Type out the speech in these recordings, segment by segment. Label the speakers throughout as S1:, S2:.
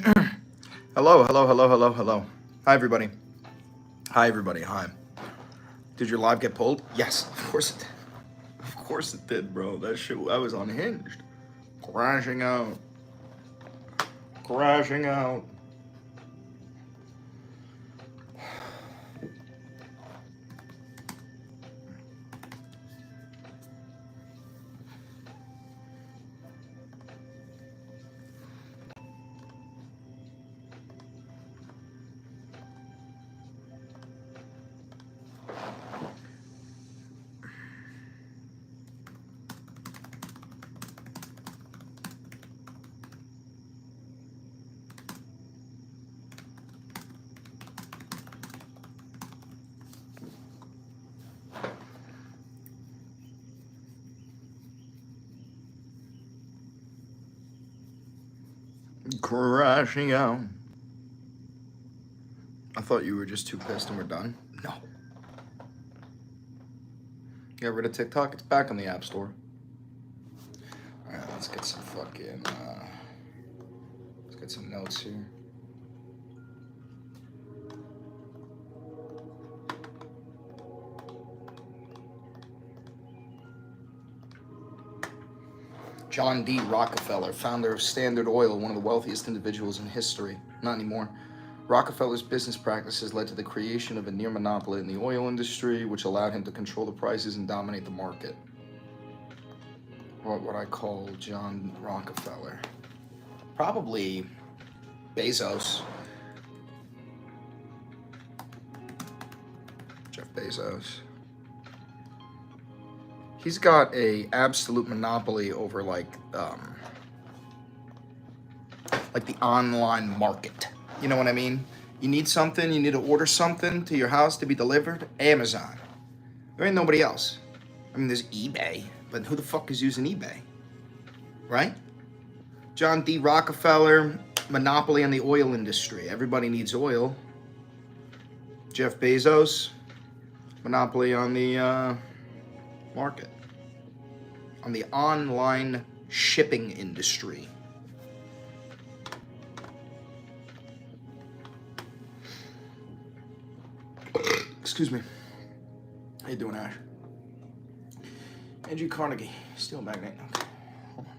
S1: Hello, hello, hello, hello, hello. Hi, everybody. Hi, everybody. Hi. Did your live get pulled? Yes, of course it did. Of course it did, bro. That shit, I was unhinged. Crashing out. Crashing out. Crashing out. I thought you were just too pissed and we're done. No. Got rid of TikTok? It's back on the App Store. Alright, let's get some fucking, let's get some notes here. John D. Rockefeller, founder of Standard Oil, one of the wealthiest individuals in history. Not anymore. Rockefeller's business practices led to the creation of a near monopoly in the oil industry, which allowed him to control the prices and dominate the market. What would I call John Rockefeller? Probably Bezos. Jeff Bezos. He's got a absolute monopoly over like the online market. You know what I mean? You need something, you need to order something to your house to be delivered, Amazon. There ain't nobody else. I mean, there's eBay, but who the fuck is using eBay? Right? John D. Rockefeller, monopoly on the oil industry. Everybody needs oil. Jeff Bezos, monopoly on the market, on the online shipping industry. Excuse me. How you doing, Ash? Andrew Carnegie, steel magnate. Okay. Hold on.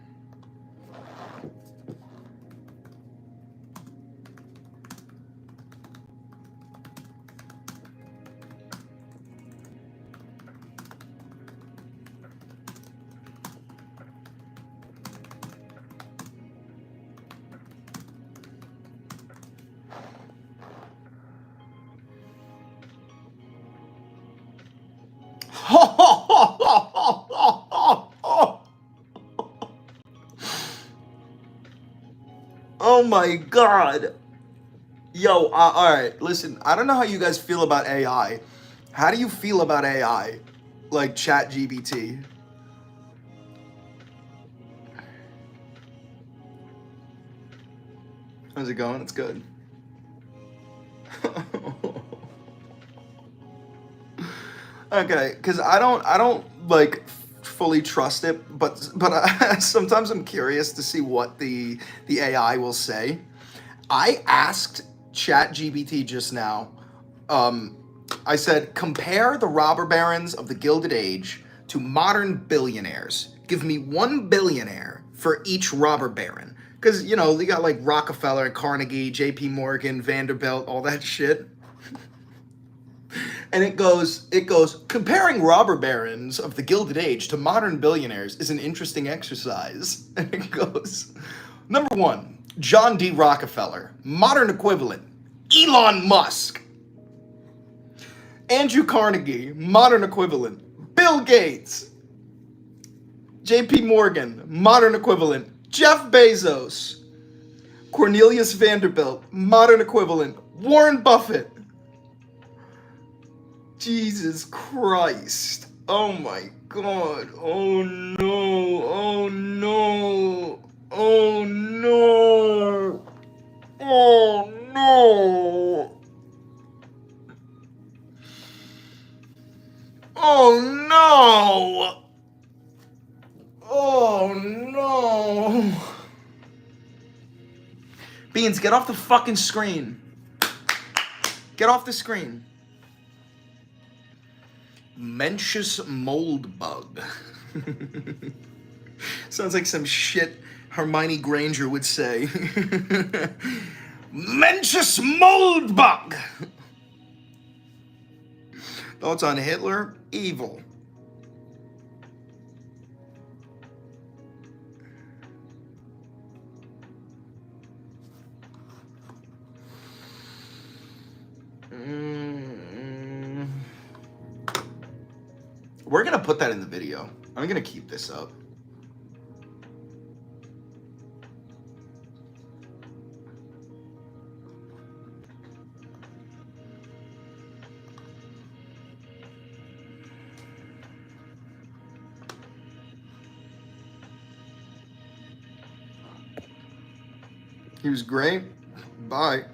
S1: Oh my god. Yo, alright, listen, I don't know how you guys feel about AI. How do you feel about AI? Like ChatGPT? How's it going? It's good. Okay, because I don't like fully trust it, but sometimes I'm curious to see what the AI will say. I asked ChatGPT just now. I said, compare the robber barons of the Gilded Age to modern billionaires. Give me one billionaire for each robber baron. Because, you know, they got like Rockefeller, Carnegie, JP Morgan, Vanderbilt, all that shit. And it goes, comparing robber barons of the Gilded Age to modern billionaires is an interesting exercise. And it goes, number one, John D. Rockefeller, modern equivalent, Elon Musk. Andrew Carnegie, modern equivalent, Bill Gates. JP Morgan, modern equivalent, Jeff Bezos. Cornelius Vanderbilt, modern equivalent, Warren Buffett. Jesus Christ. Oh my god. Oh no. Oh no. Oh no. Oh no. Oh no. Oh no. Beans, get off the fucking screen. Get off the screen. Mencius mold bug. Sounds like some shit Hermione Granger would say. Mencius mold bug. Thoughts on Hitler? Evil. We're gonna put that in the video. I'm gonna keep this up. He was great. Bye.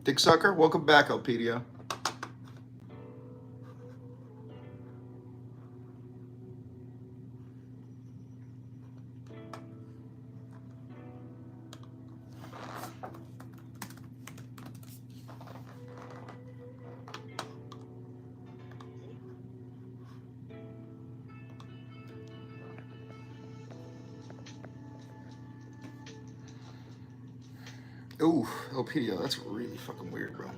S1: Dick Sucker, welcome back, Elpedia. Ooh, Elpedia, that's really fucking weird, bro.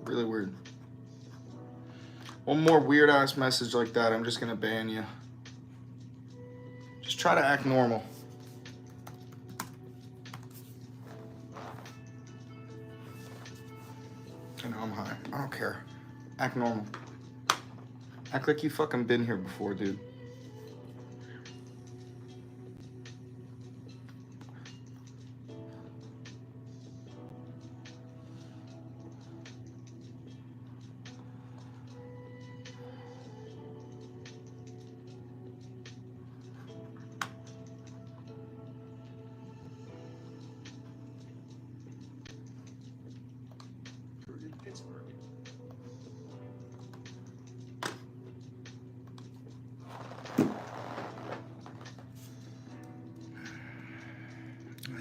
S1: Really weird. One more weird ass message like that, I'm just gonna ban you. Just try to act normal. I know I'm high. I don't care. Act normal. Act like you fucking been here before, dude.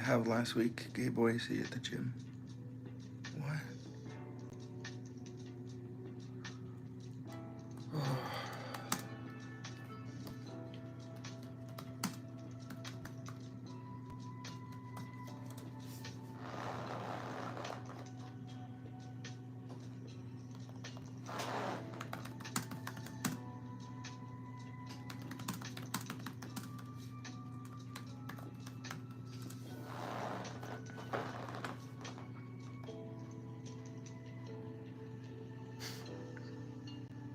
S1: Have last week, gay boy see at the gym. What? Oh.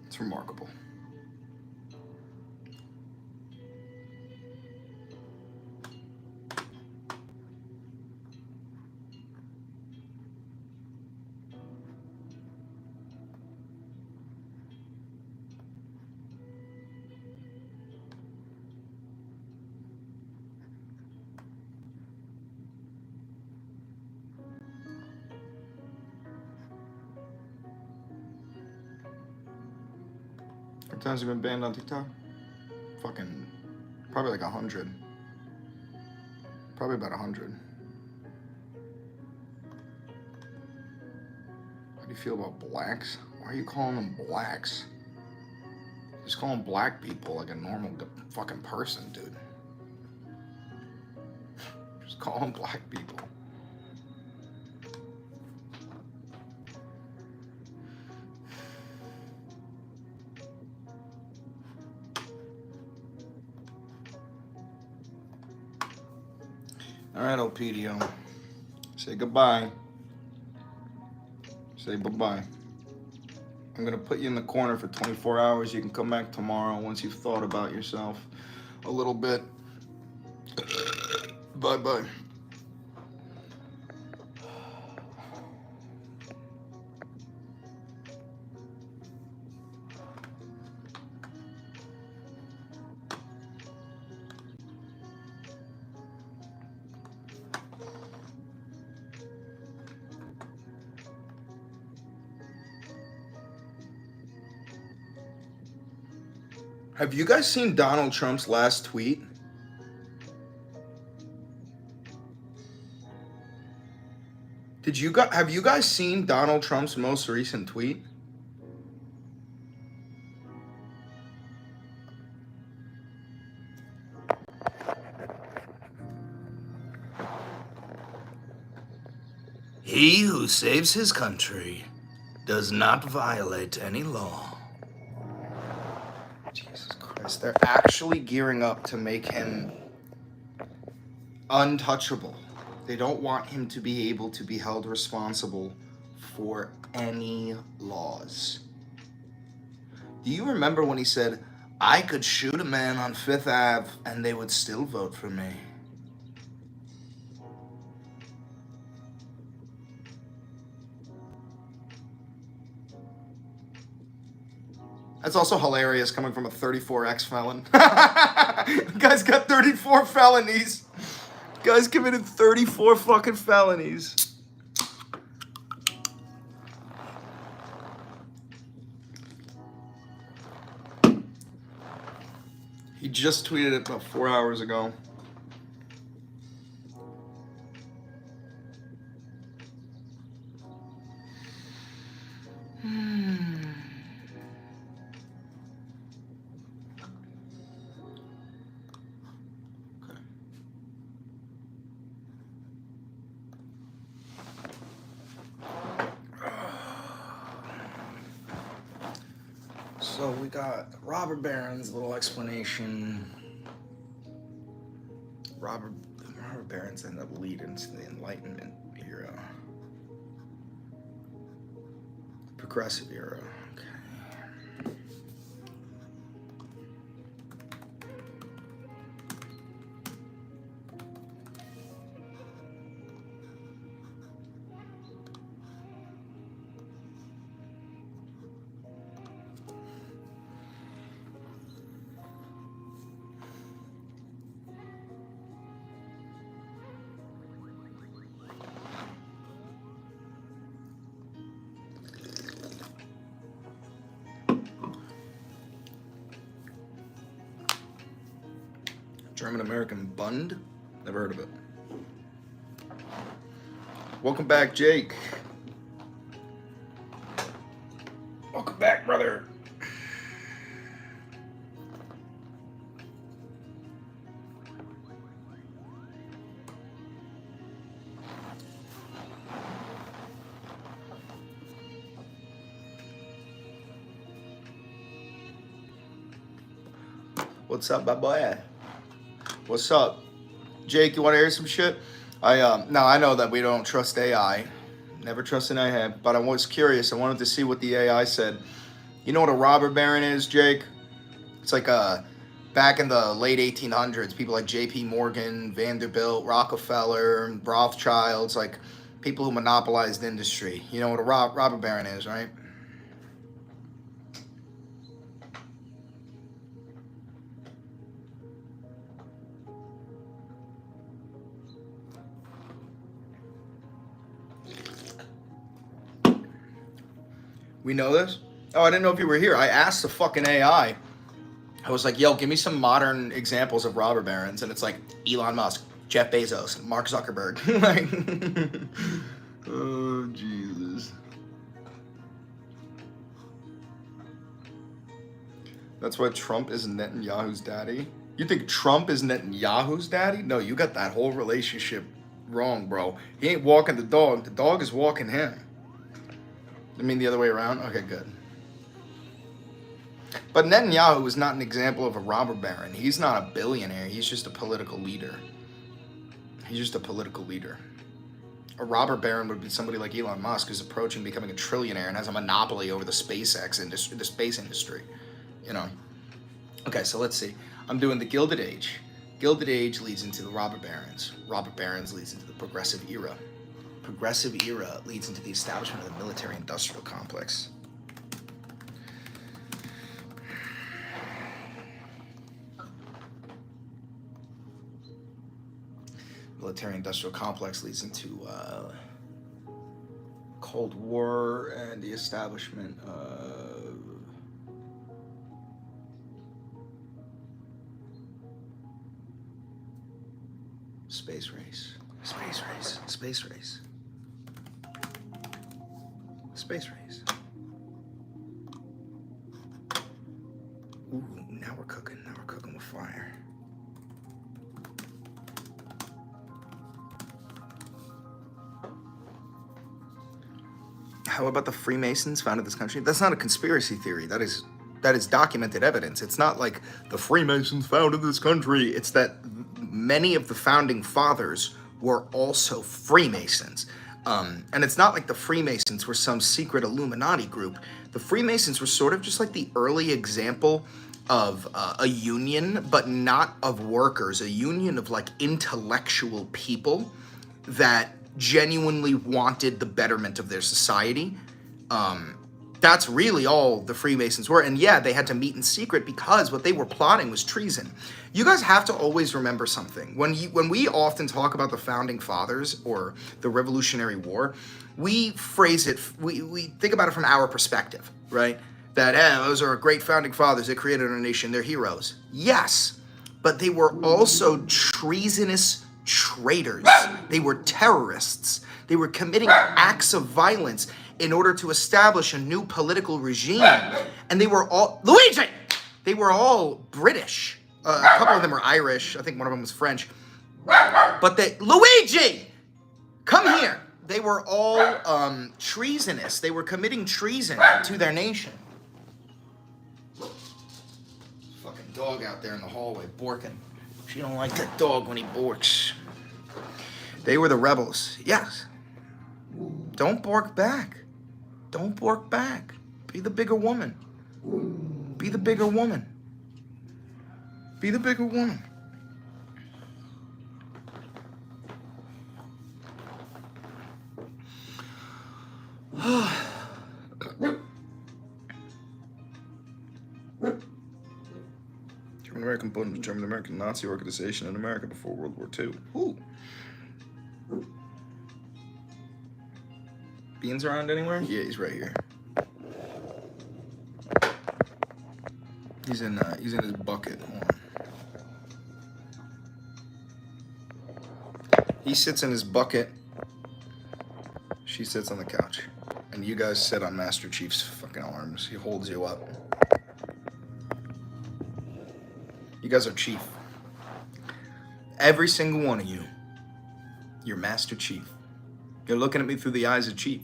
S1: It's remarkable. How many times have you been banned on TikTok? Fucking, probably like 100. Probably about 100. How do you feel about blacks? Why are you calling them blacks? Just call them black people like a normal fucking person, dude. Just call them black people. All right, Elpedio. Say goodbye. Say bye-bye. I'm gonna put you in the corner for 24 hours. You can come back tomorrow once you've thought about yourself a little bit. Bye-bye. Have you guys seen Donald Trump's last tweet? Have you guys seen Donald Trump's most recent tweet? He who saves his country does not violate any law. Jesus Christ, they're actually gearing up to make him untouchable. They don't want him to be able to be held responsible for any laws. Do you remember when he said, I could shoot a man on Fifth Ave and they would still vote for me? That's also hilarious coming from a 34X felon. Guy's got 34 felonies. Guy's committed 34 fucking felonies. He just tweeted it about 4 hours ago. So we got Robert Barron's little explanation. Robert Barron's ended up leading to the Enlightenment era. Progressive era. Okay. German-American Bund? Never heard of it. Welcome back, Jake. Welcome back, brother. What's up, my boy? What's up? Jake, you want to hear some shit? Now I know that we don't trust AI. Never trust an AI, but I was curious. I wanted to see what the AI said. You know what a robber baron is, Jake? It's like back in the late 1800s, people like J.P. Morgan, Vanderbilt, Rockefeller, Rothschilds, like people who monopolized industry. You know what a robber baron is, right? We know this? Oh, I didn't know if you were here. I asked the fucking AI. I was like, yo, give me some modern examples of robber barons. And it's like Elon Musk, Jeff Bezos, Mark Zuckerberg. Like, oh, Jesus. That's why Trump is Netanyahu's daddy? You think Trump is Netanyahu's daddy? No, you got that whole relationship wrong, bro. He ain't walking the dog. The dog is walking him. I mean the other way around? Okay, good. But Netanyahu is not an example of a robber baron. He's not a billionaire. He's just a political leader. He's just a political leader. A robber baron would be somebody like Elon Musk who's approaching becoming a trillionaire and has a monopoly over the SpaceX industry, the space industry. You know? Okay, so let's see. I'm doing the Gilded Age. Gilded Age leads into the robber barons. Robber barons leads into the progressive era. Progressive era leads into the establishment of the military-industrial complex. Military-industrial complex leads into Cold War and the establishment of Space race. Space race. Space race. Space race. Ooh, now we're cooking. Now we're cooking with fire. How about the Freemasons founded this country? That's not a conspiracy theory. That is documented evidence. It's not like the Freemasons founded this country. It's that many of the founding fathers were also Freemasons. And it's not like the Freemasons were some secret Illuminati group. The Freemasons were sort of just like the early example of a union, but not of workers, a union of like intellectual people that genuinely wanted the betterment of their society. That's really all the Freemasons were. And yeah, they had to meet in secret because what they were plotting was treason. You guys have to always remember something. When we often talk about the founding fathers or the Revolutionary War, we phrase it, we think about it from our perspective, right? That, those are great founding fathers. They created our nation. They're heroes. Yes, but they were also treasonous traitors. They were terrorists. They were committing acts of violence in order to establish a new political regime. And they were all, Luigi! They were all British. A couple of them were Irish. I think one of them was French. But Luigi! Come here. They were all treasonous. They were committing treason to their nation. Fucking dog out there in the hallway borking. She don't like that dog when he borks. They were the rebels. Yes. Don't bork back. Don't bork back. Be the bigger woman. Be the bigger woman. Be the bigger woman. German-American Bund, German-American Nazi organization in America before World War II. Ooh. Beans around anywhere? Yeah, he's right here. He's in his bucket. Hold on. He sits in his bucket. She sits on the couch. And you guys sit on Master Chief's fucking arms. He holds you up. You guys are Chief. Every single one of you. You're Master Chief. You're looking at me through the eyes of Chief.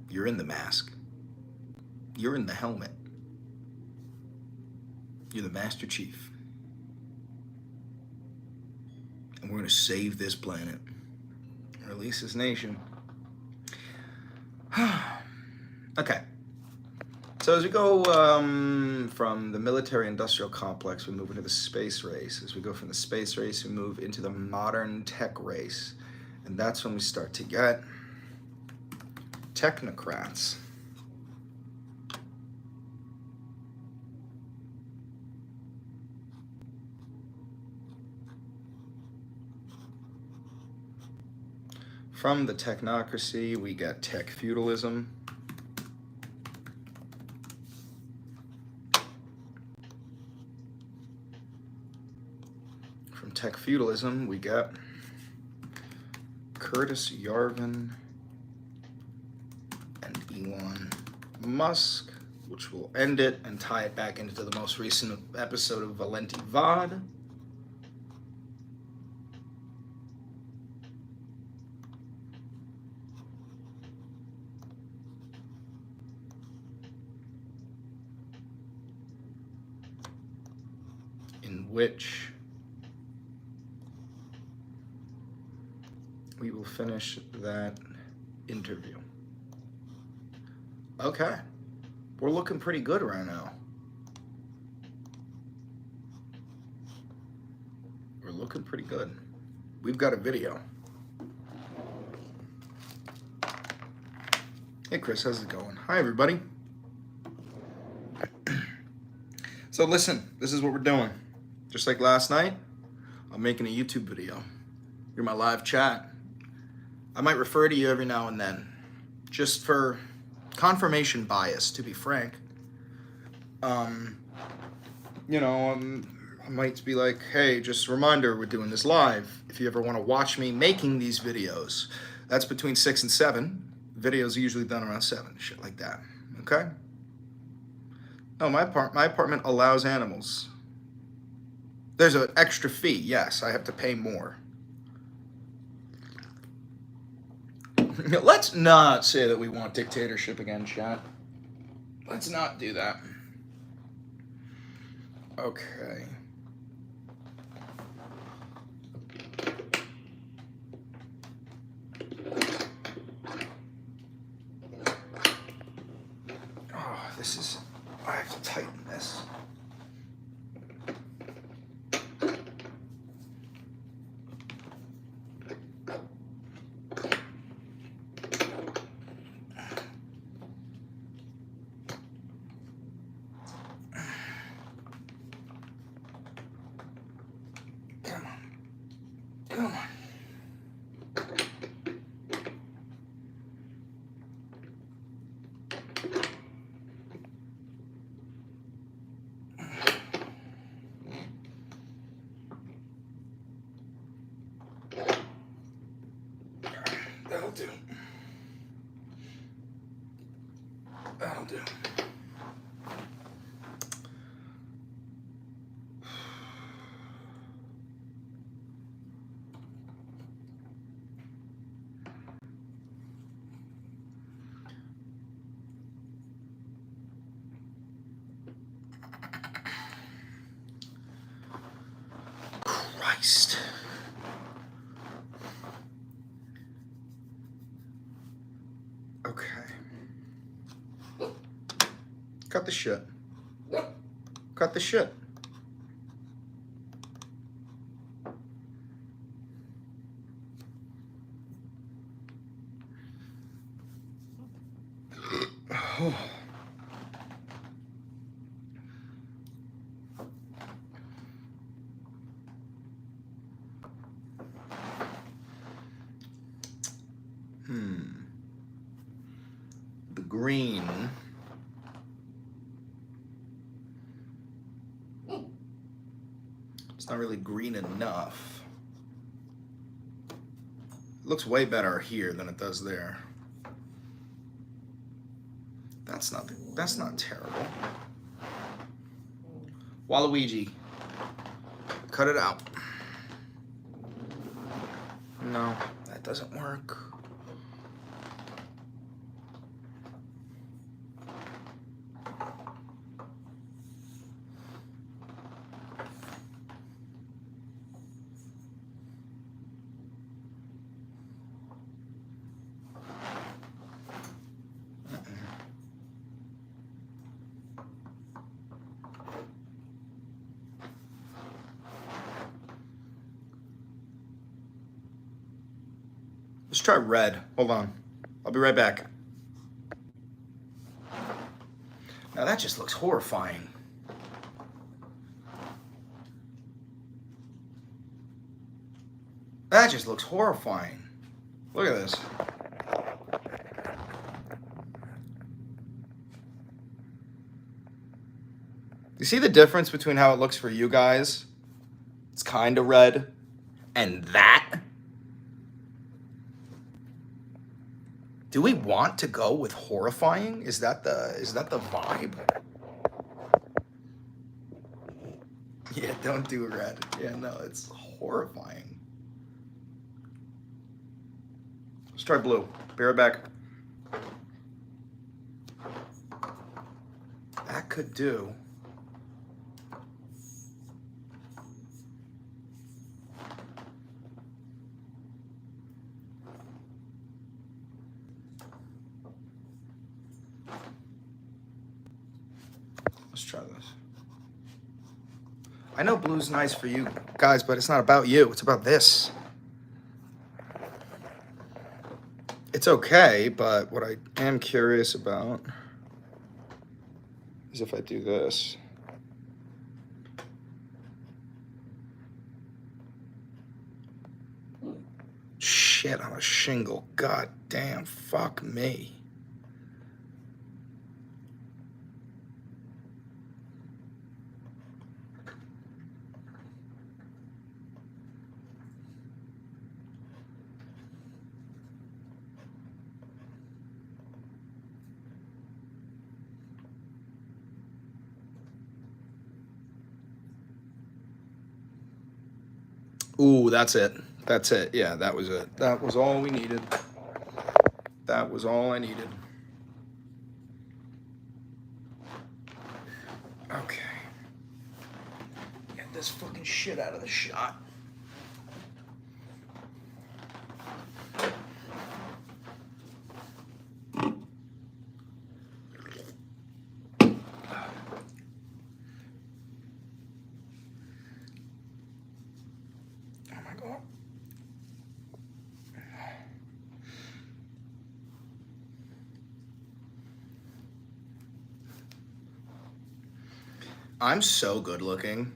S1: You're in the mask. You're in the helmet. You're the Master Chief. And we're going to save this planet. Release this nation. Okay. So as we go from the military-industrial complex, we move into the space race. As we go from the space race, we move into the modern tech race. And that's when we start to get technocrats. From the technocracy, we get tech feudalism. From tech feudalism, we get Curtis Yarvin and Elon Musk, which will end it and tie it back into the most recent episode of Valenti VOD. In which we will finish that interview. Okay. We're looking pretty good right now. We're looking pretty good. We've got a video. Hey Chris, how's it going? Hi everybody. So listen, this is what we're doing. Just like last night, I'm making a YouTube video. You're my live chat. I might refer to you every now and then, just for confirmation bias, to be frank. might be like, hey, just a reminder, we're doing this live. If you ever want to watch me making these videos, that's between 6 and 7. Videos are usually done around 7, shit like that. Okay? No, my apartment allows animals. There's an extra fee, yes, I have to pay more. Let's not say that we want dictatorship again, chat. Let's not do that. Okay. Oh, this is... I have to tighten this. Come on. That'll do. That'll do. Christ. Okay. Cut the shit. Cut the shit. Oh. The green. It's not really green enough. It looks way better here than it does there. That's not terrible. Waluigi. Cut it out. No, that doesn't work. Let's try red. Hold on. I'll be right back. Now that just looks horrifying. That just looks horrifying. Look at this. You see the difference between how it looks for you guys? It's kind of red. And that? Do we want to go with horrifying? Is that the vibe? Yeah, don't do red. Yeah, no, it's horrifying. Let's try blue. Be right back. That could do. Let's try this. I know blue's nice for you guys, but it's not about you. It's about this. It's okay, but what I am curious about is if I do this. Shit on a shingle. God damn, fuck me. Ooh, that's it. That's it. Yeah, that was it. That was all we needed. That was all I needed. Okay. Get this fucking shit out of the shot. Oh my God. I'm so good looking.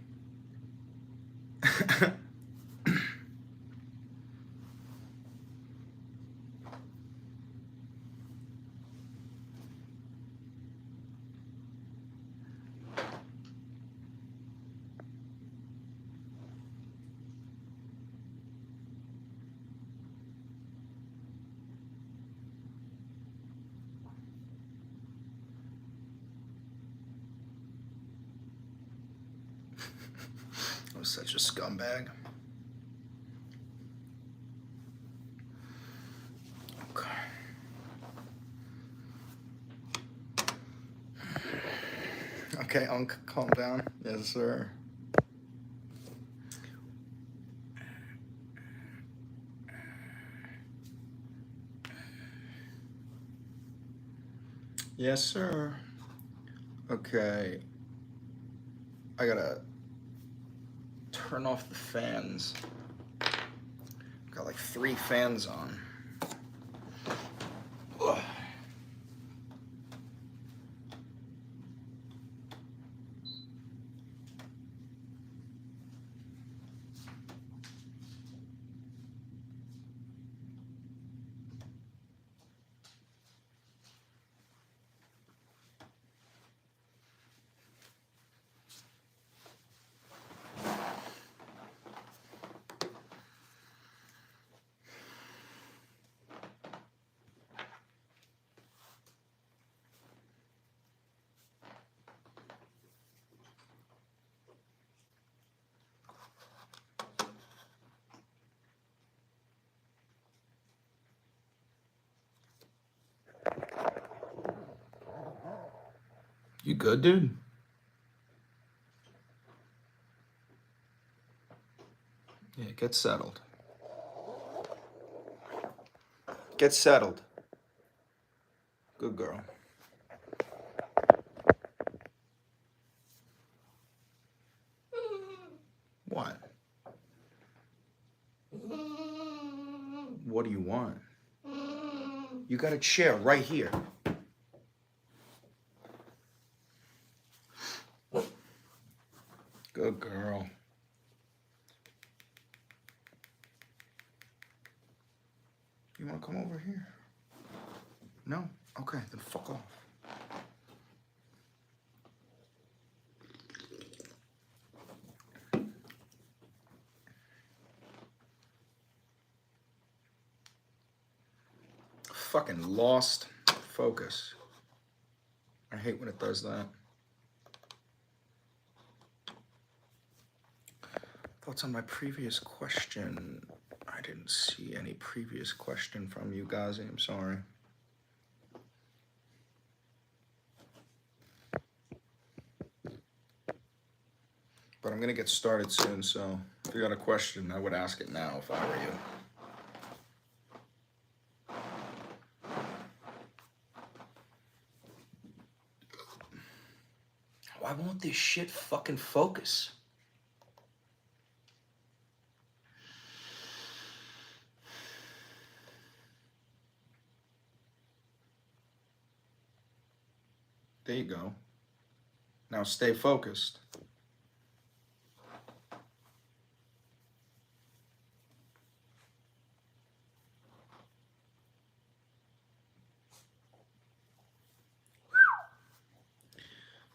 S1: I was such a scumbag. Okay. Okay, Unc, calm down. Yes, sir. Yes, sir. Okay. I gotta turn off the fans. Got like 3 fans on. Ugh. You good, dude? Yeah, get settled. Get settled. Good girl. What? What do you want? You got a chair right here. Good girl. You want to come over here? No? Okay, then fuck off. Fucking lost focus. I hate when it does that. Thoughts on my previous question? I didn't see any previous question from you guys. I'm sorry. But I'm gonna get started soon, so if you got a question, I would ask it now if I were you. Why won't this shit fucking focus? There you go. Now stay focused.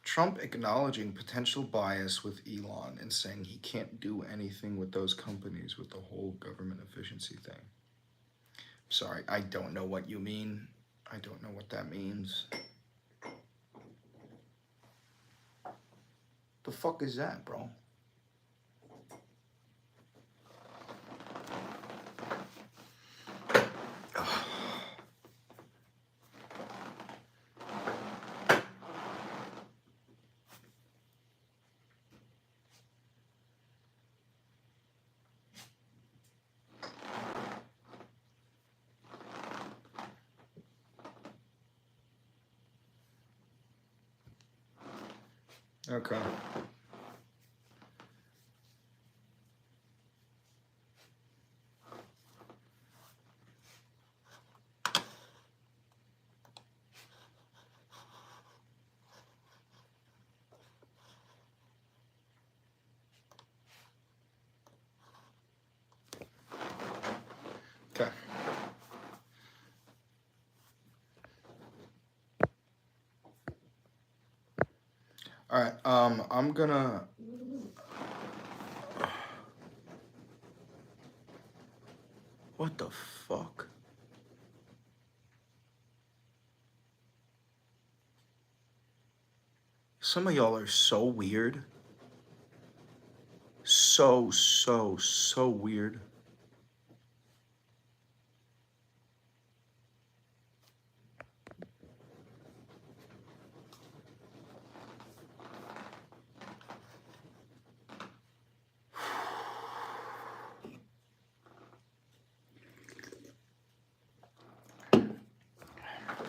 S1: Trump acknowledging potential bias with Elon and saying he can't do anything with those companies with the whole government efficiency thing. Sorry, I don't know what you mean. I don't know what that means. The fuck is that, bro? Okay. Okay. All right. I'm gonna. What the fuck? Some of y'all are so weird. So weird.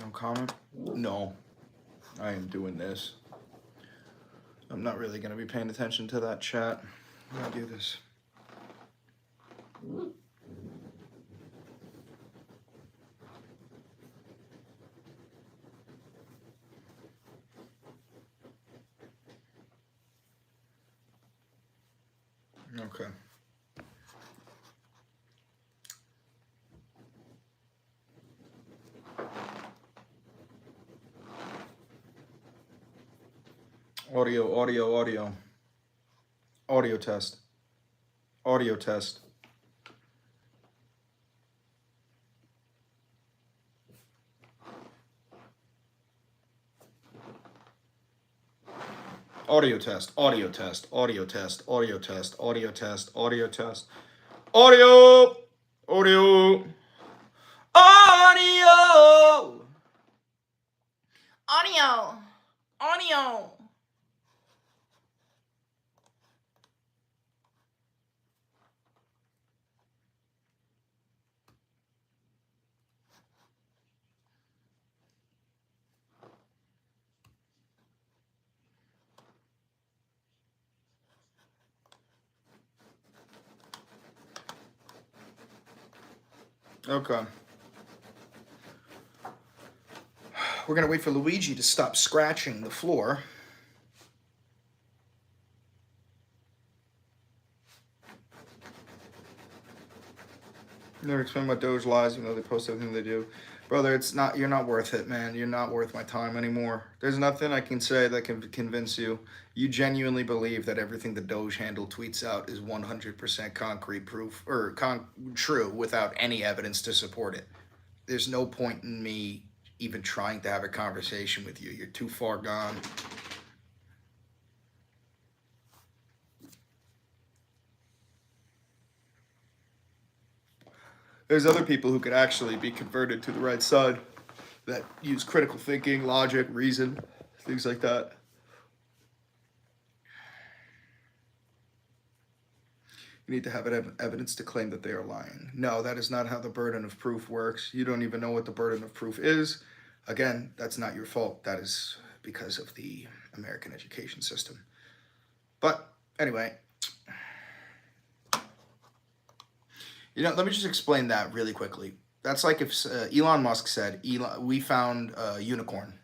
S1: No comment? No. I am doing this. I'm not really going to be paying attention to that chat. I'm going to do this. Okay. Audio. Audio test. Audio test. Audio test. Audio test. Audio test. Audio test. Audio test. Audio test. Audio. Audio. Audio. Audio. Audio. Okay. We're going to wait for Luigi to stop scratching the floor. Never explain what Doge lies, even though they post everything they do. Brother, it's not. You're not worth it, man. You're not worth my time anymore. There's nothing I can say that can convince you. You genuinely believe that everything the Doge handle tweets out is 100% concrete proof, or true, without any evidence to support it. There's no point in me even trying to have a conversation with you. You're too far gone. There's other people who could actually be converted to the right side that use critical thinking, logic, reason, things like that. You need to have evidence to claim that they are lying. No, that is not how the burden of proof works. You don't even know what the burden of proof is. Again, that's not your fault. That is because of the American education system. But anyway, let me just explain that really quickly. That's like if Elon Musk said, we found a unicorn.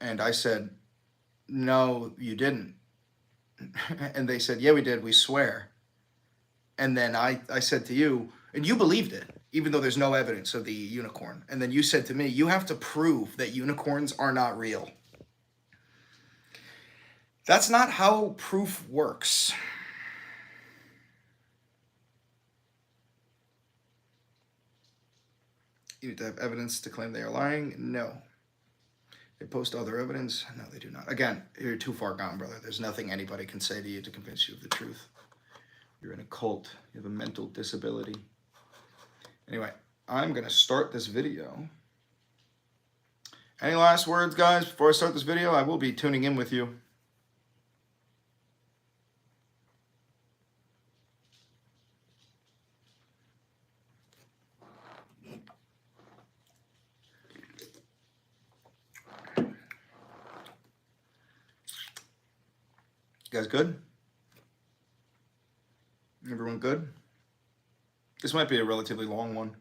S1: And I said, no, you didn't. And they said, yeah, we did, we swear. And then I said to you, and you believed it, even though there's no evidence of the unicorn. And then you said to me, you have to prove that unicorns are not real. That's not how proof works. You need to have evidence to claim they are lying? No. They post other evidence? No, they do not. Again, you're too far gone, brother. There's nothing anybody can say to you to convince you of the truth. You're in a cult. You have a mental disability. Anyway, I'm going to start this video. Any last words, guys, before I start this video? I will be tuning in with you. You guys good? Everyone good? This might be a relatively long one.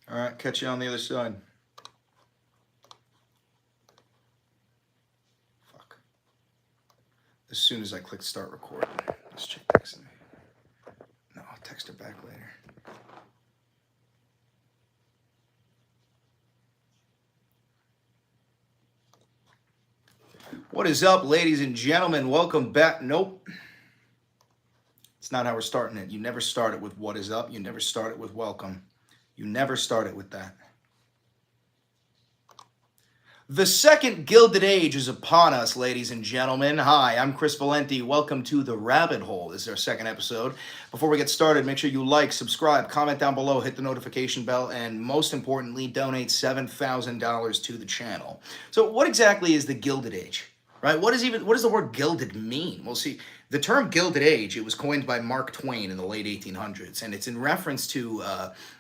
S1: All right, catch you on the other side. Fuck. As soon as I click start recording, let's check texting me. No, I'll text her back later. What is up, ladies and gentlemen? Welcome back. Nope. It's not how we're starting it. You never start it with what is up. You never start it with welcome. You never start it with that. The second Gilded Age is upon us, ladies and gentlemen. Hi, I'm Chris Valenti. Welcome to The Rabbit Hole. This is our second episode. Before we get started, make sure you like, subscribe, comment down below, hit the notification bell, and most importantly, donate $7,000 to the channel. So what exactly is the Gilded Age? Right? What does the word gilded mean? Well, see, the term Gilded Age, it was coined by Mark Twain in the late 1800s, and it's in reference to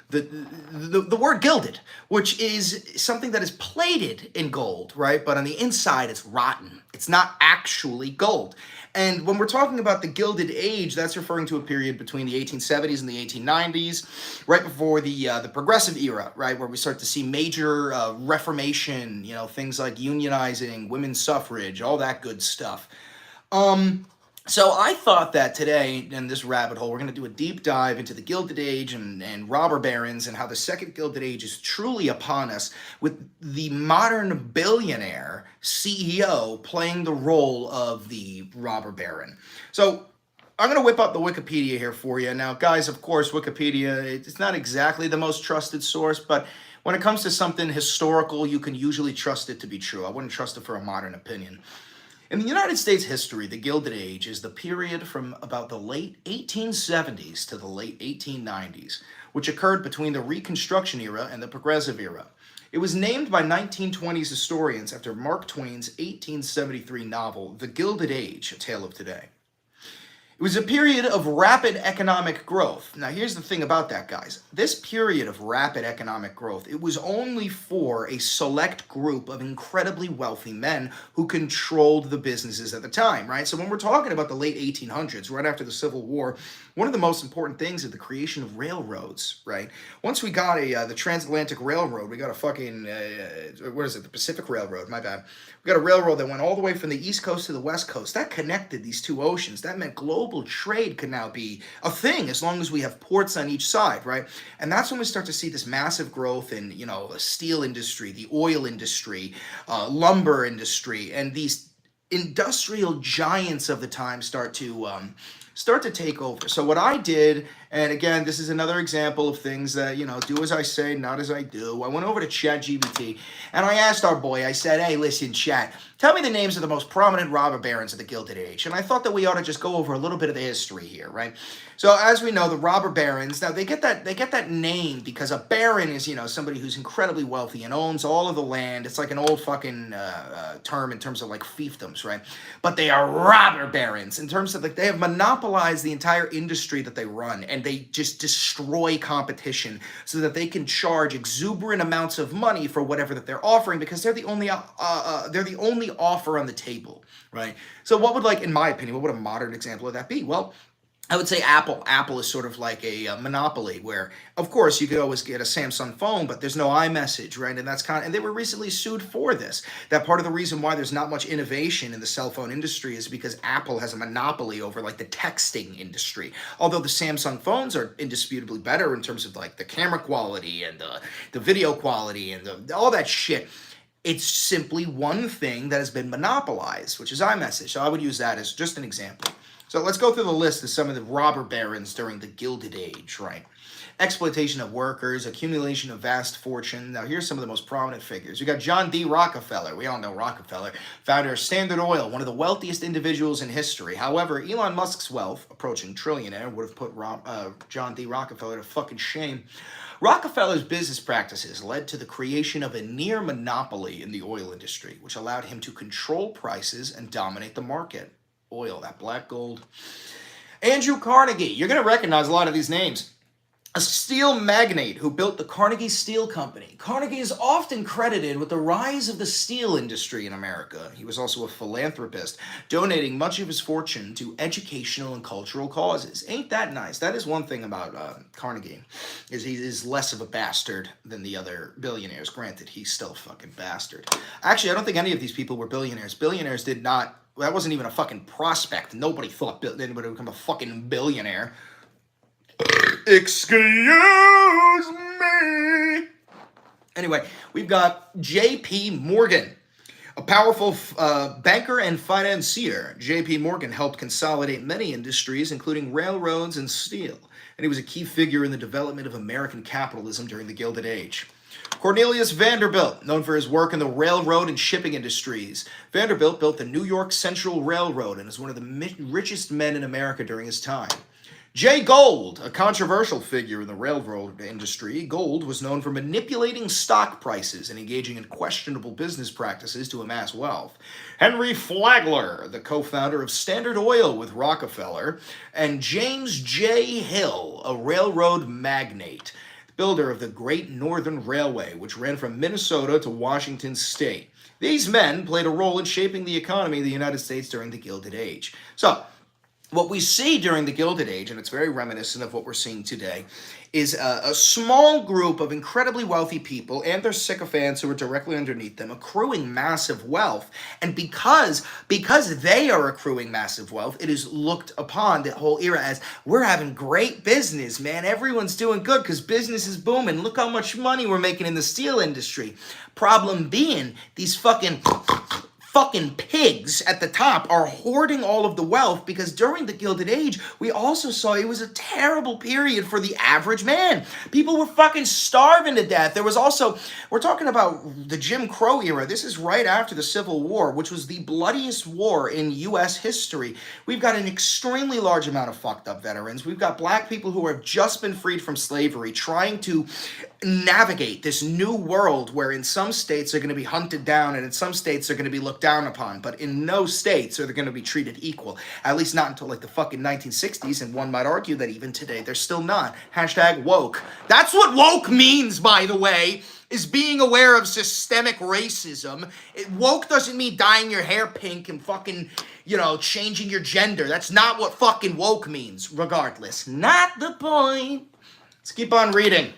S1: the word gilded, which is something that is plated in gold, right? But on the inside, it's rotten. It's not actually gold. And when we're talking about the Gilded Age, that's referring to a period between the 1870s and the 1890s, right before the progressive era, right, where we start to see major reformation, you know, things like unionizing, women's suffrage, all that good stuff. So I thought that today, in this rabbit hole, we're going to do a deep dive into the Gilded Age and robber barons and how the second Gilded Age is truly upon us, with the modern billionaire CEO playing the role of the robber baron. So I'm going to whip up the Wikipedia here for you. Now, guys, of course, Wikipedia, it's not exactly the most trusted source, but when it comes to something historical, you can usually trust it to be true. I wouldn't trust it for a modern opinion. In the United States history, the Gilded Age is the period from about the late 1870s to the late 1890s, which occurred between the Reconstruction era and the Progressive era. It was named by 1920s historians after Mark Twain's 1873 novel, The Gilded Age, A Tale of Today. It was a period of rapid economic growth. Now, here's the thing about that, guys. This period of rapid economic growth, it was only for a select group of incredibly wealthy men who controlled the businesses at the time, right? So when we're talking about the late 1800s, right after the Civil War, one of the most important things is the creation of railroads, right? Once we got the transatlantic railroad, we got a fucking, the Pacific Railroad, my bad. We got a railroad that went all the way from the East Coast to the West Coast. That connected these two oceans. That meant global trade could now be a thing as long as we have ports on each side, right? And that's when we start to see this massive growth in, you know, the steel industry, the oil industry, lumber industry, and these industrial giants of the time start to take over. So what I did, and again, this is another example of things that, you know, do as I say, not as I do. I went over to ChatGPT and I asked our boy, I said, hey, listen, Chat, tell me the names of the most prominent robber barons of the Gilded Age. And I thought that we ought to just go over a little bit of the history here, right? So as we know, the robber barons, now they get that name because a baron is, you know, somebody who's incredibly wealthy and owns all of the land. It's like an old fucking term in terms of like fiefdoms, right? But they are robber barons in terms of like they have monopolized the entire industry that they run, and they just destroy competition so that they can charge exuberant amounts of money for whatever that they're offering because they're the only offer on the table, right? So what would, like, in my opinion, what would a modern example of that be? Well, I would say Apple. Apple is sort of like a monopoly where, of course, you could always get a Samsung phone, but there's no iMessage, right? And that's and they were recently sued for this. That part of the reason why there's not much innovation in the cell phone industry is because Apple has a monopoly over like the texting industry. Although the Samsung phones are indisputably better in terms of like the camera quality and the video quality and all that shit. It's simply one thing that has been monopolized, which is iMessage. So I would use that as just an example. So let's go through the list of some of the robber barons during the Gilded Age, right? Exploitation of workers, accumulation of vast fortune. Now, here's some of the most prominent figures. You got John D. Rockefeller. We all know Rockefeller, founder of Standard Oil, one of the wealthiest individuals in history. However, Elon Musk's wealth, approaching trillionaire, would have put John D. Rockefeller to fucking shame. Rockefeller's business practices led to the creation of a near monopoly in the oil industry, which allowed him to control prices and dominate the market. Oil, that black gold. Andrew Carnegie. You're going to recognize a lot of these names. a steel magnate who built the Carnegie Steel Company. Carnegie is often credited with the rise of the steel industry in America. He was also a philanthropist, donating much of his fortune to educational and cultural causes. Ain't that nice? That is one thing about Carnegie, is he is less of a bastard than the other billionaires. Granted, he's still a fucking bastard. Actually, I don't think any of these people were billionaires. Billionaires did not... That wasn't even a fucking prospect. Nobody thought anybody would become a fucking billionaire. Excuse me. Anyway, we've got J.P. Morgan, a powerful banker and financier. J.P. Morgan helped consolidate many industries, including railroads and steel, and he was a key figure in the development of American capitalism during the Gilded Age. Cornelius Vanderbilt, known for his work in the railroad and shipping industries. Vanderbilt built the New York Central Railroad and is one of the richest men in America during his time. Jay Gould, a controversial figure in the railroad industry. Gould was known for manipulating stock prices and engaging in questionable business practices to amass wealth. Henry Flagler, the co-founder of Standard Oil with Rockefeller. And James J. Hill, a railroad magnate, builder of the Great Northern Railway, which ran from Minnesota to Washington State. These men played a role in shaping the economy of the United States during the Gilded Age. So, what we see during the Gilded Age, and it's very reminiscent of what we're seeing today, is a small group of incredibly wealthy people and their sycophants who are directly underneath them accruing massive wealth. And because they are accruing massive wealth, it is looked upon, the whole era, as we're having great business, man. Everyone's doing good because business is booming. Look how much money we're making in the steel industry. Problem being, these fucking pigs at the top are hoarding all of the wealth, because during the Gilded Age, we also saw it was a terrible period for the average man. People were fucking starving to death. There was also, we're talking about the Jim Crow era. This is right after the Civil War, which was the bloodiest war in U.S. history. We've got an extremely large amount of fucked up veterans. We've got black people who have just been freed from slavery, trying to navigate this new world where in some states they're going to be hunted down and in some states they're going to be looked down upon, but in no states are they going to be treated equal, at least not until like the fucking 1960s, and one might argue that even today they're still not. Hashtag woke. That's what woke means, by the way, is being aware of systemic racism. Woke doesn't mean dyeing your hair pink and fucking, changing your gender. That's not what fucking woke means, regardless. Not the point. Let's keep on reading.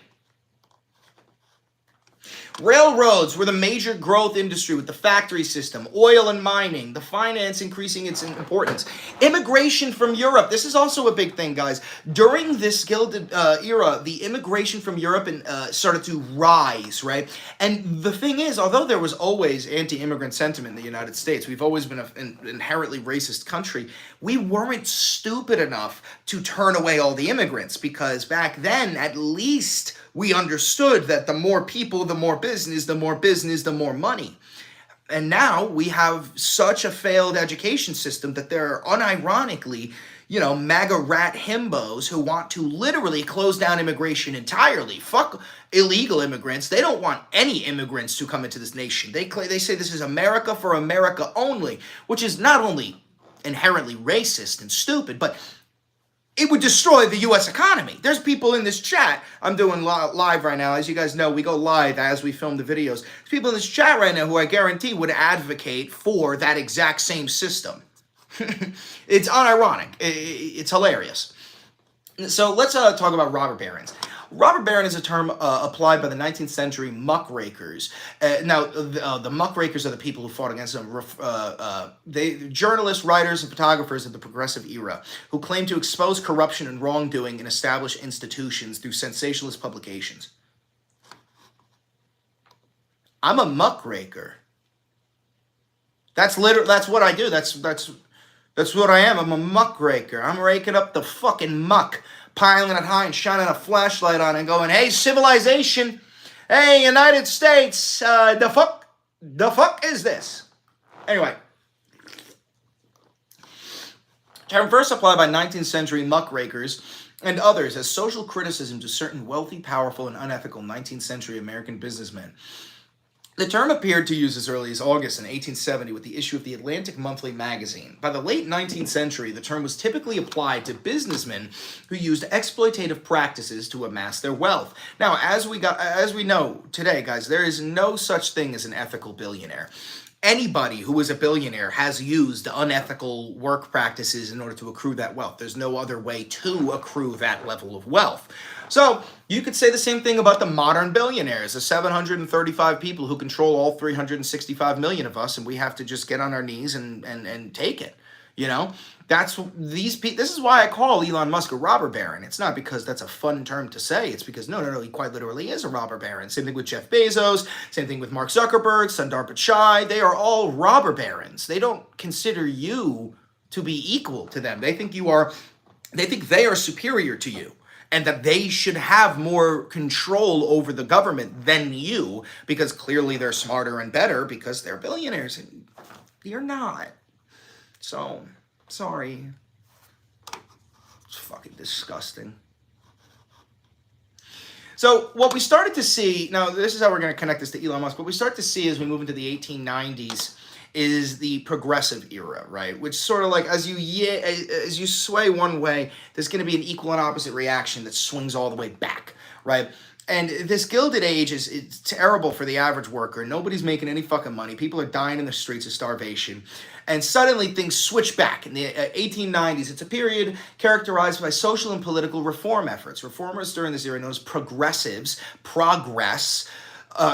S1: Railroads were the major growth industry with the factory system, oil and mining, the finance increasing its importance. Immigration from Europe. This is also a big thing, guys. During this Gilded era, the immigration from Europe started to rise, right? And the thing is, although there was always anti-immigrant sentiment in the United States, we've always been an inherently racist country, we weren't stupid enough to turn away all the immigrants, because back then, at least, we understood that the more people, the more business, the more business, the more money. And now we have such a failed education system that there are unironically, MAGA rat himbos who want to literally close down immigration entirely. Fuck illegal immigrants. They don't want any immigrants to come into this nation. They say this is America for America only, which is not only inherently racist and stupid, but it would destroy the U.S. economy. There's people in this chat. I'm doing live right now. As you guys know, we go live as we film the videos. There's people in this chat right now who I guarantee would advocate for that exact same system. It's unironic. It's hilarious. So let's talk about robber barons. Robber baron is a term applied by the 19th century muckrakers. Now, the muckrakers are the people who fought against them. Journalists, writers, and photographers of the progressive era who claim to expose corruption and wrongdoing in established institutions through sensationalist publications. I'm a muckraker. That's what I do. That's what I am. I'm a muckraker. I'm raking up the fucking muck, piling it high and shining a flashlight on it and going, hey, civilization, hey, United States, the fuck is this? Anyway, term first applied by 19th century muckrakers and others as social criticism to certain wealthy, powerful, and unethical 19th century American businessmen. The term appeared to use as early as August in 1870 with the issue of the Atlantic Monthly magazine. By the late 19th century, the term was typically applied to businessmen who used exploitative practices to amass their wealth. Now, as we know today, guys, there is no such thing as an ethical billionaire. Anybody who is a billionaire has used unethical work practices in order to accrue that wealth. There's no other way to accrue that level of wealth. So you could say the same thing about the modern billionaires, the 735 people who control all 365 million of us, and we have to just get on our knees and take it. You know, that's these people. This is why I call Elon Musk a robber baron. It's not because that's a fun term to say. It's because no, he quite literally is a robber baron. Same thing with Jeff Bezos. Same thing with Mark Zuckerberg, Sundar Pichai. They are all robber barons. They don't consider you to be equal to them. They think you are. They think they are superior to you, and that they should have more control over the government than you, because clearly they're smarter and better because they're billionaires and you're not. So, sorry. It's fucking disgusting. So, what we started to see, now this is how we're going to connect this to Elon Musk, what we start to see as we move into the 1890s is the progressive era, right? Which sort of like, as you sway one way, there's going to be an equal and opposite reaction that swings all the way back, right? And this Gilded Age it's terrible for the average worker. Nobody's making any fucking money. People are dying in the streets of starvation. And suddenly things switch back. In the 1890s, it's a period characterized by social and political reform efforts. Reformers during this era, known as progressives,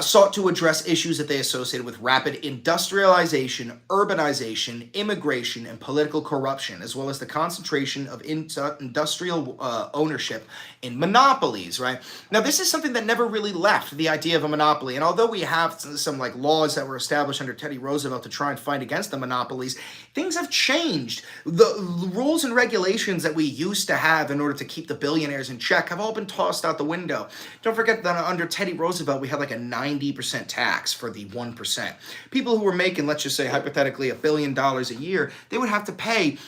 S1: sought to address issues that they associated with rapid industrialization, urbanization, immigration, and political corruption, as well as the concentration of industrial ownership in monopolies, right? Now, this is something that never really left, the idea of a monopoly. And although we have some like laws that were established under Teddy Roosevelt to try and fight against the monopolies, things have changed. The rules and regulations that we used to have in order to keep the billionaires in check have all been tossed out the window. Don't forget that under Teddy Roosevelt, we had like a 90% tax for the 1%. People who were making, let's just say hypothetically, $1 billion a year, they would have to pay,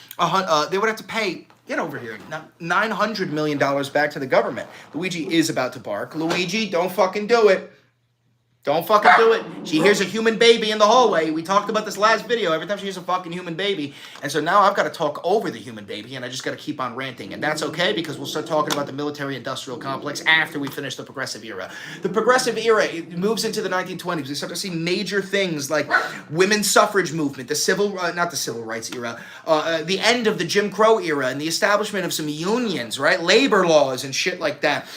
S1: get over here, $900 million back to the government. Luigi is about to bark. Luigi, don't fucking do it. Don't fucking do it. She hears a human baby in the hallway. We talked about this last video. Every time she hears a fucking human baby. And so now I've got to talk over the human baby, and I just got to keep on ranting. And that's okay, because we'll start talking about the military-industrial complex after we finish the progressive era. The progressive era, it moves into the 1920s. We start to see major things like women's suffrage movement, not the civil rights era, the end of the Jim Crow era, and the establishment of some unions, right? Labor laws and shit like that.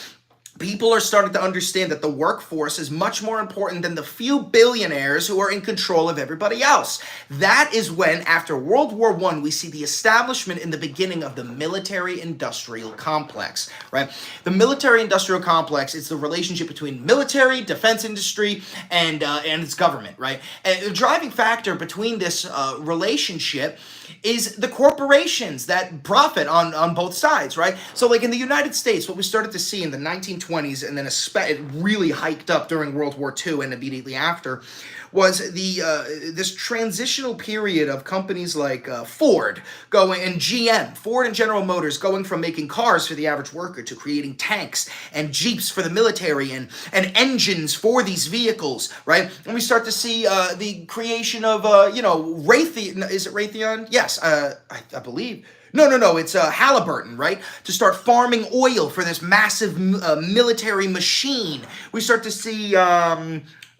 S1: People are starting to understand that the workforce is much more important than the few billionaires who are in control of everybody else. That is when, after World War I, we see the establishment in the beginning of the military-industrial complex, right? The military-industrial complex is the relationship between military, defense industry, and its government, right? And the driving factor between this relationship is the corporations that profit on both sides, right? So like in the United States, what we started to see in the 1920s, and then it really hiked up during World War II and immediately after, was this transitional period of companies like Ford and GM, Ford and General Motors, going from making cars for the average worker to creating tanks and jeeps for the military and engines for these vehicles, right? And we start to see the creation of, Raytheon. Is it Raytheon? Yes, I believe. No, it's Halliburton, right? To start farming oil for this massive military machine. We start to see,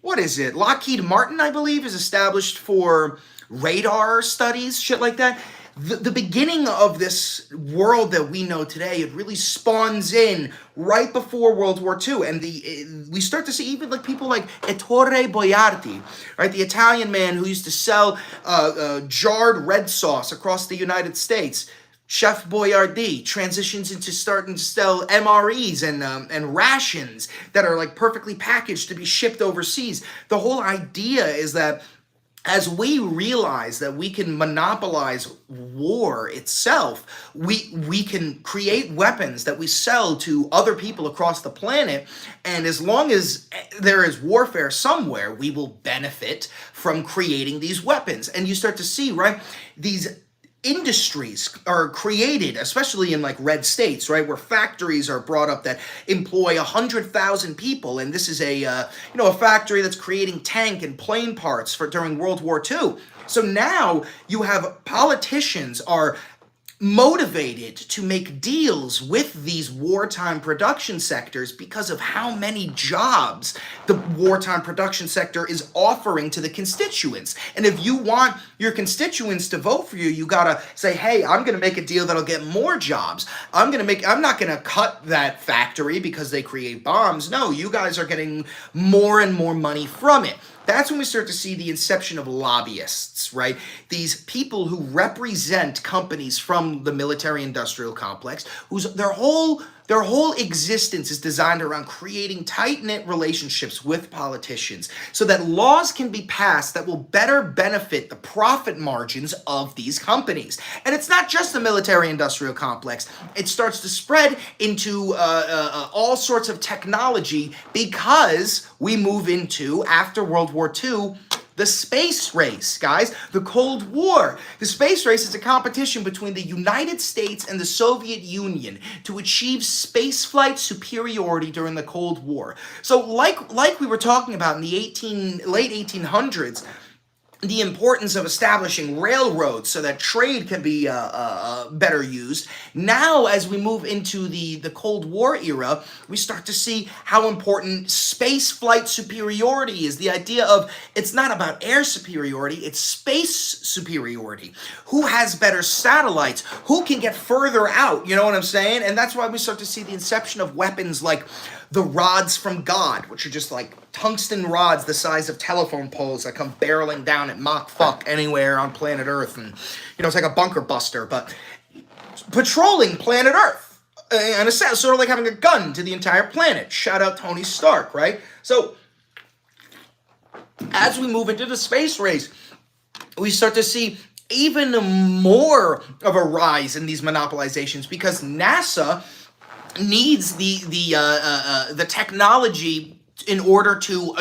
S1: what is it? Lockheed Martin, I believe, is established for radar studies, shit like that. The beginning of this world that we know today, it really spawns in right before World War II. And we start to see even like people like Ettore Boiardi, right? The Italian man who used to sell jarred red sauce across the United States. Chef Boyardee transitions into starting to sell MREs and rations that are like perfectly packaged to be shipped overseas. The whole idea is that as we realize that we can monopolize war itself, we can create weapons that we sell to other people across the planet, and as long as there is warfare somewhere, we will benefit from creating these weapons. And you start to see, right, these industries are created, especially in like red states, right, where factories are brought up that employ 100,000 people, and this is a factory that's creating tank and plane parts for during World War II. So now you have politicians are motivated to make deals with these wartime production sectors because of how many jobs the wartime production sector is offering to the constituents. And if you want your constituents to vote for you, you gotta say, hey, I'm gonna make a deal that'll get more jobs. I'm not gonna cut that factory because they create bombs. No, you guys are getting more and more money from it. That's when we start to see the inception of lobbyists, right? These people who represent companies from the military-industrial complex, whose their whole existence is designed around creating tight-knit relationships with politicians so that laws can be passed that will better benefit the profit margins of these companies. And it's not just the military-industrial complex. It starts to spread into all sorts of technology because we move into, after World War II, the space race, guys. The Cold War. The space race is a competition between the United States and the Soviet Union to achieve spaceflight superiority during the Cold War. So like we were talking about in the late 1800s, the importance of establishing railroads so that trade can be better used. Now, as we move into the Cold War era, we start to see how important space flight superiority is. The idea of it's not about air superiority, it's space superiority. Who has better satellites? Who can get further out? You know what I'm saying? And that's why we start to see the inception of weapons like the rods from God, which are just like tungsten rods the size of telephone poles that come barreling down at Mach fuck anywhere on planet Earth. And, it's like a bunker buster, but patrolling planet Earth. And it's sort of like having a gun to the entire planet. Shout out Tony Stark, right? So, as we move into the space race, we start to see even more of a rise in these monopolizations because NASA needs the technology in order to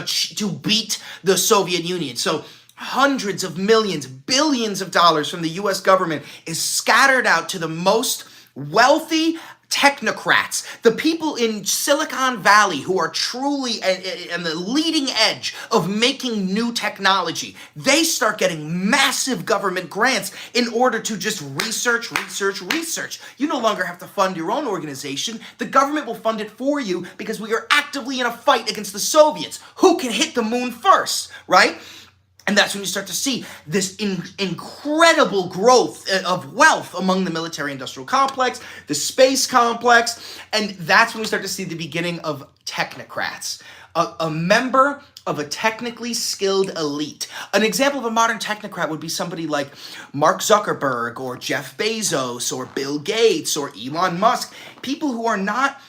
S1: beat the Soviet Union. So hundreds of millions, billions of dollars from the U.S. government is scattered out to the most wealthy technocrats, the people in Silicon Valley who are truly on the leading edge of making new technology. They start getting massive government grants in order to just research. You no longer have to fund your own organization. The government will fund it for you because we are actively in a fight against the Soviets. Who can hit the moon first, right? And that's when you start to see this incredible growth of wealth among the military-industrial complex, the space complex, and that's when we start to see the beginning of technocrats. A member of a technically skilled elite. An example of a modern technocrat would be somebody like Mark Zuckerberg or Jeff Bezos or Bill Gates or Elon Musk. People who are not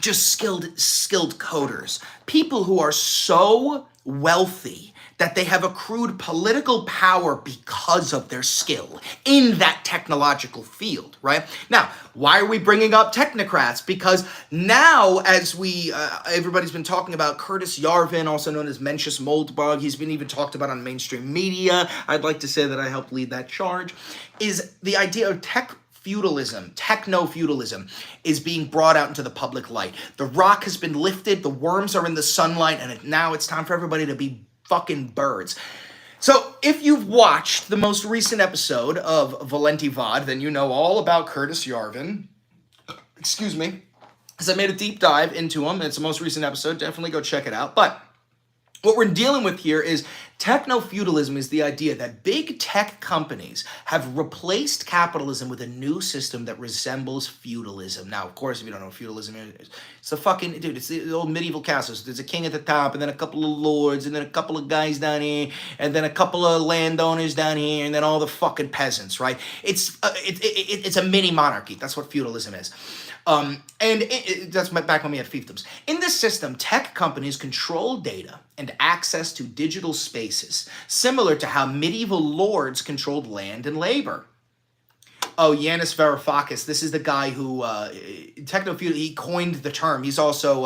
S1: just skilled coders. People who are so wealthy that they have accrued political power because of their skill in that technological field, right? Now, why are we bringing up technocrats? Because now, as everybody's been talking about Curtis Yarvin, also known as Mencius Moldbug, he's been even talked about on mainstream media. I'd like to say that I helped lead that charge, is the idea of feudalism, techno-feudalism, is being brought out into the public light. The rock has been lifted, the worms are in the sunlight, and now it's time for everybody to be fucking birds. So, if you've watched the most recent episode of Valenti VOD, then you know all about Curtis Yarvin. Excuse me. Because I made a deep dive into him. It's the most recent episode. Definitely go check it out. But what we're dealing with here is techno-feudalism is the idea that big tech companies have replaced capitalism with a new system that resembles feudalism. Now, of course, if you don't know what feudalism is, it's the fucking, dude, it's the old medieval castles. There's a king at the top, and then a couple of lords, and then a couple of guys down here, and then a couple of landowners down here, and then all the fucking peasants, right? It's a mini monarchy. That's what feudalism is. That's back when we had fiefdoms. In this system, tech companies control data and access to digital spaces, similar to how medieval lords controlled land and labor. Oh, Yanis Varoufakis, this is the guy who, techno-feudal, he coined the term. He's also,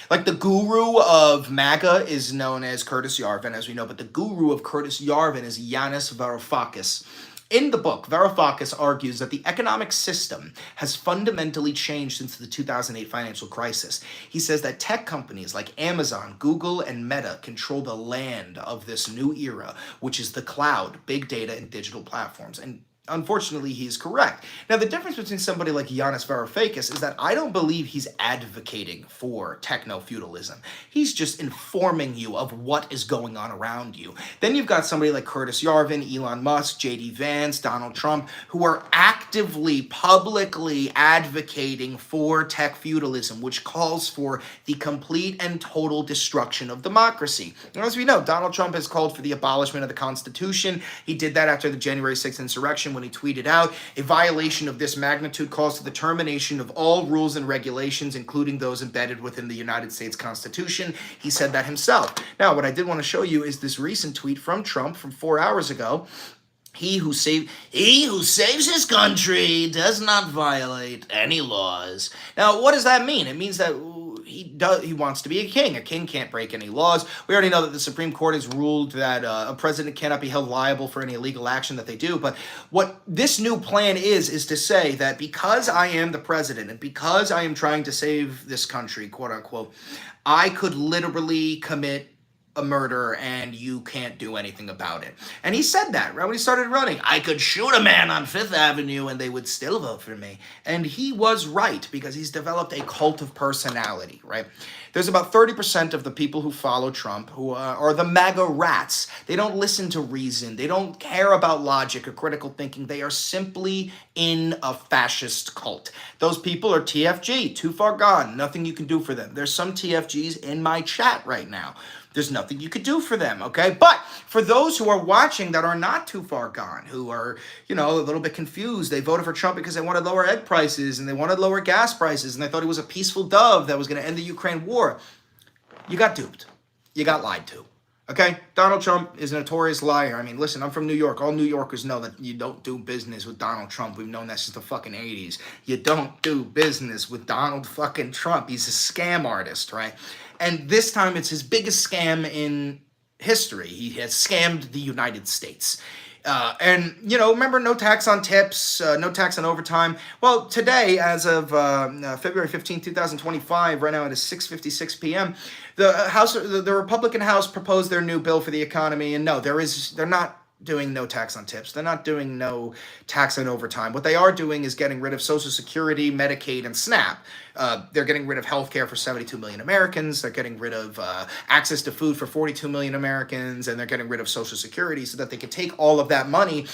S1: like the guru of MAGA is known as Curtis Yarvin, as we know, but the guru of Curtis Yarvin is Yanis Varoufakis. In the book, Varoufakis argues that the economic system has fundamentally changed since the 2008 financial crisis. He says that tech companies like Amazon, Google, and Meta control the land of this new era, which is the cloud, big data, and digital platforms. And unfortunately, he is correct. Now, the difference between somebody like Yanis Varoufakis is that I don't believe he's advocating for techno-feudalism. He's just informing you of what is going on around you. Then you've got somebody like Curtis Yarvin, Elon Musk, J.D. Vance, Donald Trump, who are actively, publicly advocating for tech feudalism, which calls for the complete and total destruction of democracy. And as we know, Donald Trump has called for the abolishment of the Constitution. He did that after the January 6th insurrection, when he tweeted out, "A violation of this magnitude calls for the termination of all rules and regulations, including those embedded within the United States Constitution." He said that himself. Now, what I did want to show you is this recent tweet from Trump from 4 hours ago. He who saves his country does not violate any laws. Now, what does that mean? It means that he wants to be a king. A king can't break any laws. We already know that the Supreme Court has ruled that a president cannot be held liable for any illegal action that they do. But what this new plan is to say that because I am the president and because I am trying to save this country, quote unquote, I could literally commit a murder and you can't do anything about it. And he said that right when he started running. I could shoot a man on Fifth Avenue and they would still vote for me. And he was right, because he's developed a cult of personality, right? There's about 30% of the people who follow Trump who are the MAGA rats. They don't listen to reason. They don't care about logic or critical thinking. They are simply in a fascist cult. Those people are TFG, too far gone. Nothing you can do for them. There's some TFGs in my chat right now. There's nothing you could do for them, okay? But for those who are watching that are not too far gone, who are, a little bit confused, they voted for Trump because they wanted lower egg prices and they wanted lower gas prices and they thought he was a peaceful dove that was going to end the Ukraine war. You got duped. You got lied to, okay? Donald Trump is a notorious liar. I mean, listen, I'm from New York. All New Yorkers know that you don't do business with Donald Trump. We've known that since the fucking 80s. You don't do business with Donald fucking Trump. He's a scam artist, right? And this time it's his biggest scam in history. He has scammed the United States. Remember no tax on tips, no tax on overtime. Well, today, as of February 15, 2025, right now it is 6:56 p.m., the Republican House proposed their new bill for the economy. And no, they're not doing no tax on tips. They're not doing no tax on overtime. What they are doing is getting rid of Social Security, Medicaid, and SNAP. They're getting rid of health care for 72 million Americans. They're getting rid of access to food for 42 million Americans. And they're getting rid of Social Security so that they could take all of that money,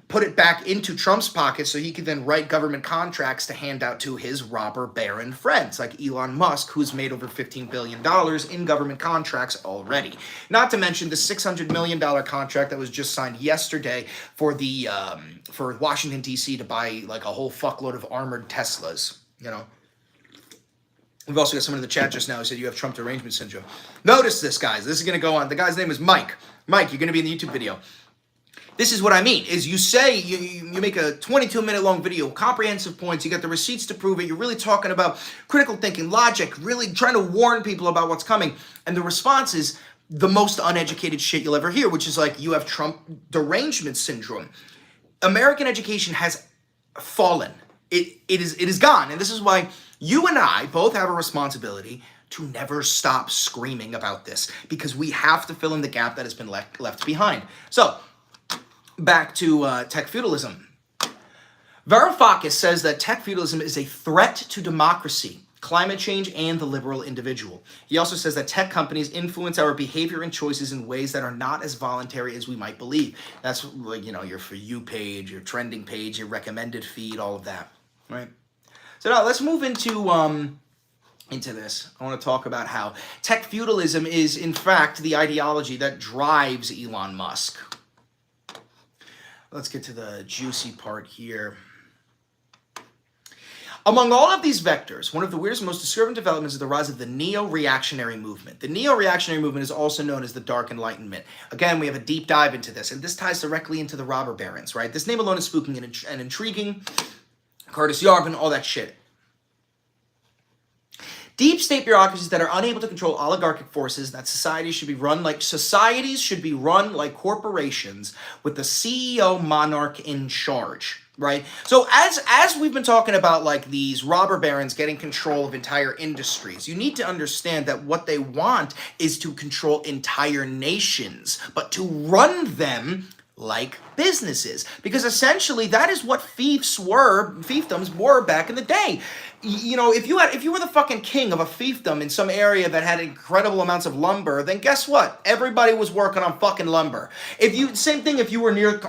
S1: put it back into Trump's pocket so he could then write government contracts to hand out to his robber baron friends like Elon Musk, who's made over $15 billion in government contracts already. Not to mention the $600 million contract that was just signed yesterday for for Washington, D.C. to buy like a whole fuckload of armored Teslas, We've also got someone in the chat just now who said you have Trump derangement syndrome. Notice this, guys. This is going to go on. The guy's name is Mike. Mike, you're going to be in the YouTube video. This is what I mean, is you say, you make a 22-minute long video, comprehensive points, you got the receipts to prove it, you're really talking about critical thinking, logic, really trying to warn people about what's coming. And the response is the most uneducated shit you'll ever hear, which is like, you have Trump derangement syndrome. American education has fallen. It is gone. And this is why you and I both have a responsibility to never stop screaming about this, because we have to fill in the gap that has been left behind. So, back to tech feudalism. Varoufakis says that tech feudalism is a threat to democracy, climate change, and the liberal individual. He also says that tech companies influence our behavior and choices in ways that are not as voluntary as we might believe. That's like, your For You page, your trending page, your recommended feed, all of that, right? So now let's move into this. I want to talk about how tech feudalism is, in fact, the ideology that drives Elon Musk. Let's get to the juicy part here. Among all of these vectors, one of the weirdest, most disturbing developments is the rise of the neo-reactionary movement. The neo-reactionary movement is also known as the Dark Enlightenment. Again, we have a deep dive into this, and this ties directly into the robber barons, right? This name alone is spooking and intriguing. Curtis Yarvin, all that shit.
S2: Deep state bureaucracies that are unable to control oligarchic forces, that societies should be run like corporations with the CEO monarch in charge. Right? So as we've been talking about like these robber barons getting control of entire industries, you need to understand that what they want is to control entire nations, but to run them like businesses, because essentially that is what fiefdoms were back in the day. You know, if you were the fucking king of a fiefdom in some area that had incredible amounts of lumber, then guess what? Everybody was working on fucking lumber. Same thing if you were near,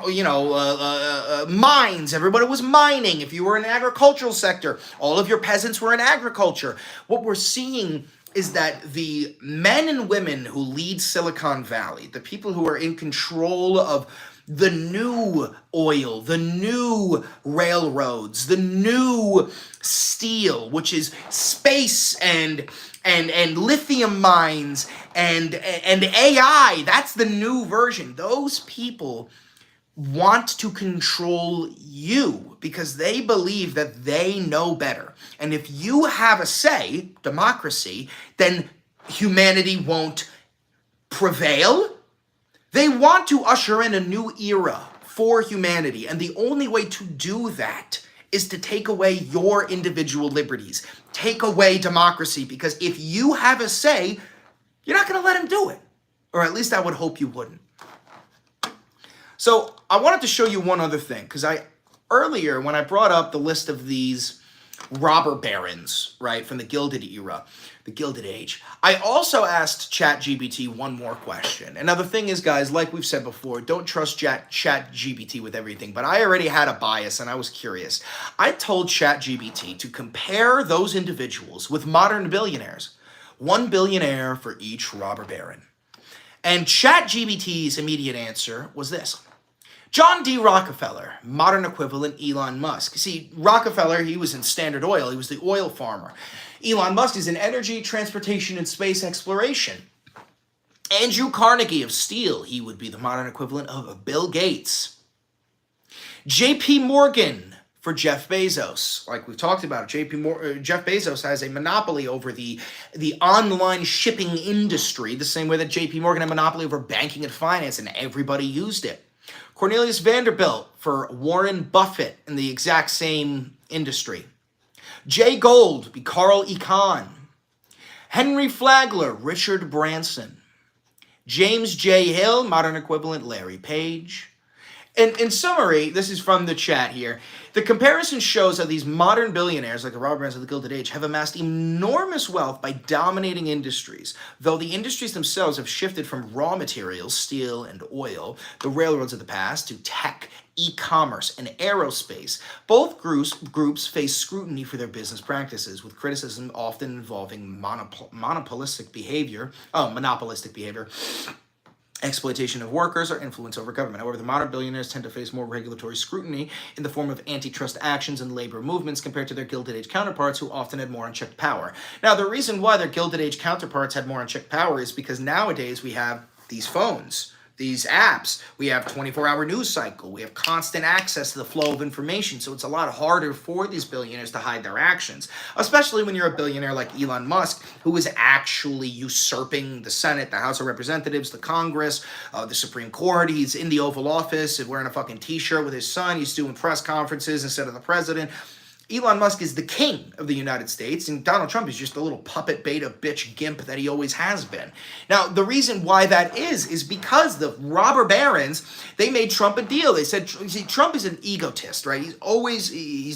S2: mines, everybody was mining. If you were in the agricultural sector, all of your peasants were in agriculture. What we're seeing is that the men and women who lead Silicon Valley, the people who are in control of the new oil, the new railroads, the new steel, which is space and lithium mines and AI, that's the new version. Those people want to control you because they believe that they know better. And if you have a say, democracy, then humanity won't prevail. They want to usher in a new era for humanity, and the only way to do that is to take away your individual liberties, take away democracy, because if you have a say, you're not going to let them do it. Or at least I would hope you wouldn't. So I wanted to show you one other thing, because earlier when I brought up the list of these robber barons, right, from the Gilded era, the Gilded Age, I also asked ChatGPT one more question. And now the thing is, guys, like we've said before, don't trust ChatGPT with everything, but I already had a bias and I was curious. I told ChatGPT to compare those individuals with modern billionaires, 1 billionaire for each robber baron. And ChatGPT's immediate answer was this. John D. Rockefeller, modern equivalent Elon Musk. See, Rockefeller, he was in Standard Oil. He was the oil farmer. Elon Musk is in energy, transportation, and space exploration. Andrew Carnegie of Steel, he would be the modern equivalent of Bill Gates. J.P. Morgan for Jeff Bezos. Like we've talked about, Jeff Bezos has a monopoly over the online shipping industry, the same way that J.P. Morgan had a monopoly over banking and finance, and everybody used it. Cornelius Vanderbilt for Warren Buffett in the exact same industry. Jay Gould be Carl Icahn. Henry Flagler, Richard Branson. James J. Hill, modern equivalent Larry Page. In summary, this is from the chat here. The comparison shows how these modern billionaires, like the robber barons of the Gilded Age, have amassed enormous wealth by dominating industries. Though the industries themselves have shifted from raw materials, steel and oil, the railroads of the past, to tech, e-commerce, and aerospace, both groups face scrutiny for their business practices, with criticism often involving monopolistic behavior, exploitation of workers, or influence over government. However, the modern billionaires tend to face more regulatory scrutiny in the form of antitrust actions and labor movements compared to their Gilded Age counterparts, who often had more unchecked power. Now, the reason why their Gilded Age counterparts had more unchecked power is because nowadays we have these phones, these apps, we have 24-hour news cycle, we have constant access to the flow of information, so it's a lot harder for these billionaires to hide their actions, especially when you're a billionaire like Elon Musk, who is actually usurping the Senate, the House of Representatives, the Congress, the Supreme Court. He's in the Oval Office wearing a fucking t-shirt with his son. He's doing press conferences instead of the president. Elon Musk is the king of the United States, and Donald Trump is just a little puppet beta bitch gimp that he always has been. Now, the reason why that is because the robber barons, they made Trump a deal. They said, see, Trump is an egotist, right? He's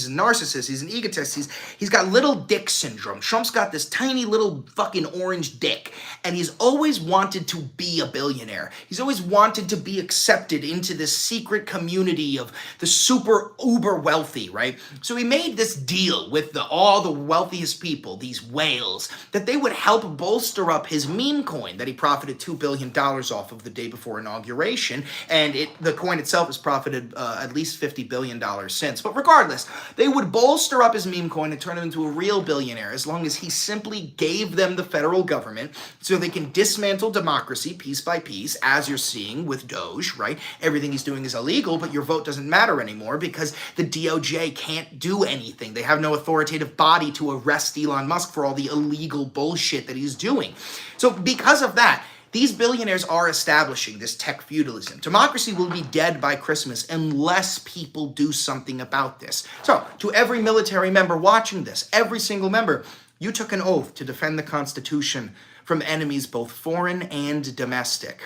S2: a narcissist. He's an egotist. He's got little dick syndrome. Trump's got this tiny little fucking orange dick, and he's always wanted to be a billionaire. He's always wanted to be accepted into this secret community of the super uber wealthy, right? So he made this deal with all the wealthiest people, these whales, that they would help bolster up his meme coin that he profited $2 billion off of the day before inauguration, and the coin itself has profited at least $50 billion since. But regardless, they would bolster up his meme coin and turn him into a real billionaire as long as he simply gave them the federal government so they can dismantle democracy piece by piece, as you're seeing with Doge, right? Everything he's doing is illegal, but your vote doesn't matter anymore because the DOJ can't do anything anything. They have no authoritative body to arrest Elon Musk for all the illegal bullshit that he's doing. So because of that, these billionaires are establishing this tech feudalism. Democracy will be dead by Christmas unless people do something about this. So, to every military member watching this, every single member, you took an oath to defend the Constitution from enemies both foreign and domestic.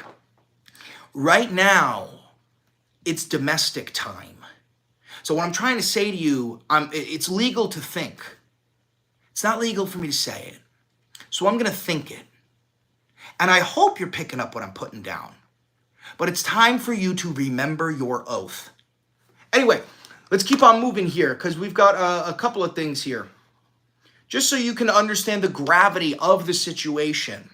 S2: Right now, it's domestic time. So what I'm trying to say to you, it's legal to think. It's not legal for me to say it. So I'm going to think it. And I hope you're picking up what I'm putting down. But it's time for you to remember your oath. Anyway, let's keep on moving here because we've got a couple of things here. Just so you can understand the gravity of the situation.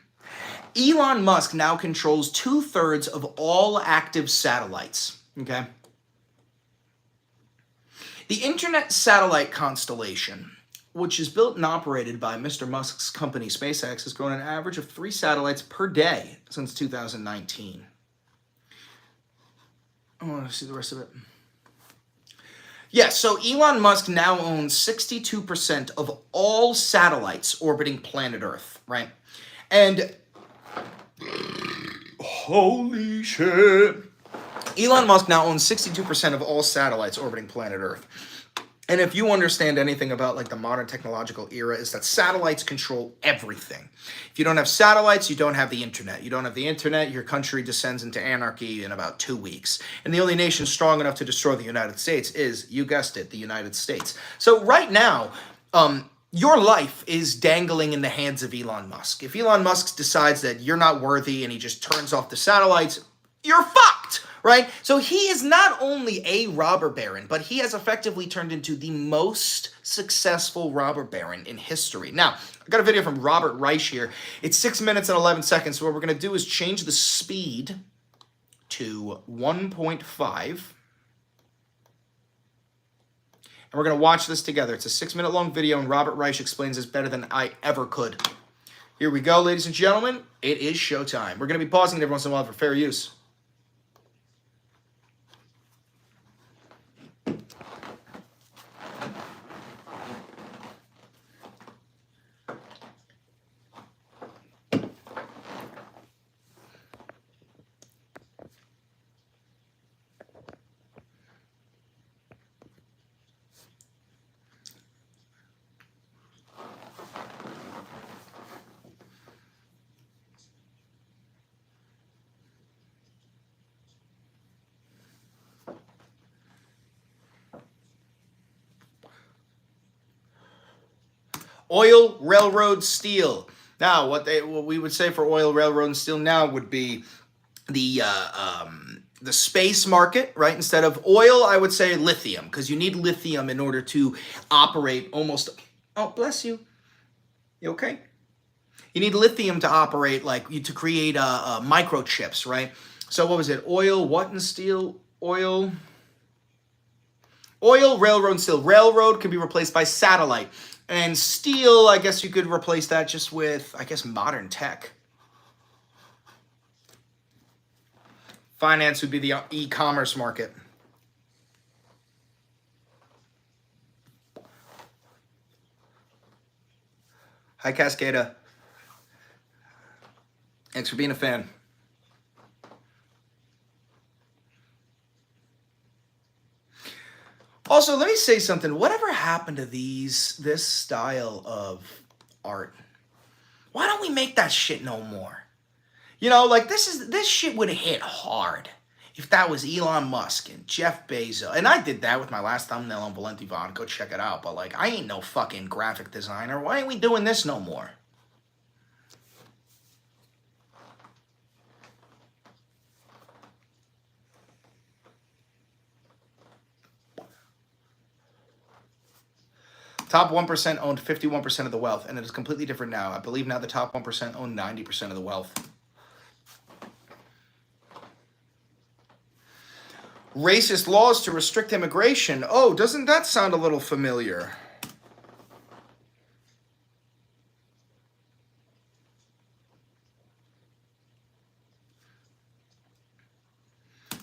S2: Elon Musk now controls 2/3 of all active satellites. Okay? The Internet satellite constellation, which is built and operated by Mr. Musk's company SpaceX, has grown an average of 3 satellites per day since 2019. I want to see the rest of it. Yeah, so Elon Musk now owns 62% of all satellites orbiting planet Earth, right? And holy shit. Elon Musk now owns 62% of all satellites orbiting planet Earth. And if you understand anything about like the modern technological era, is that satellites control everything. If you don't have satellites, you don't have the internet. You don't have the internet, your country descends into anarchy in about 2 weeks. And the only nation strong enough to destroy the United States is, you guessed it, the United States. So right now, your life is dangling in the hands of Elon Musk. If Elon Musk decides that you're not worthy and he just turns off the satellites, you're fucked. Right? So he is not only a robber baron, but he has effectively turned into the most successful robber baron in history. Now, I got a video from Robert Reich here. It's 6 minutes and 11 seconds. So what we're going to do is change the speed to 1.5. And we're going to watch this together. It's a 6-minute long video, and Robert Reich explains this better than I ever could. Here we go, ladies and gentlemen. It is showtime. We're going to be pausing it every once in a while for fair use. Oil, railroad, steel. Now, what we would say for oil, railroad, and steel now would be the space market, right? Instead of oil, I would say lithium, because you need lithium in order to operate almost. Oh, bless you. You okay? You need lithium to operate, to create microchips, right? So what was it? Oil, what, and steel? Oil, railroad, and steel. Railroad can be replaced by satellite. And steel, I guess you could replace that just with, modern tech. Finance would be the e-commerce market. Hi, Cascada. Thanks for being a fan. Also, let me say something. Whatever happened to this style of art? Why don't we make that shit no more? You know, this shit would hit hard if that was Elon Musk and Jeff Bezos. And I did that with my last thumbnail on Valenti Vaughn. Go check it out. But I ain't no fucking graphic designer. Why ain't we doing this no more? Top 1% owned 51% of the wealth, and it is completely different now. I believe now the top 1% own 90% of the wealth. Racist laws to restrict immigration. Oh, doesn't that sound a little familiar?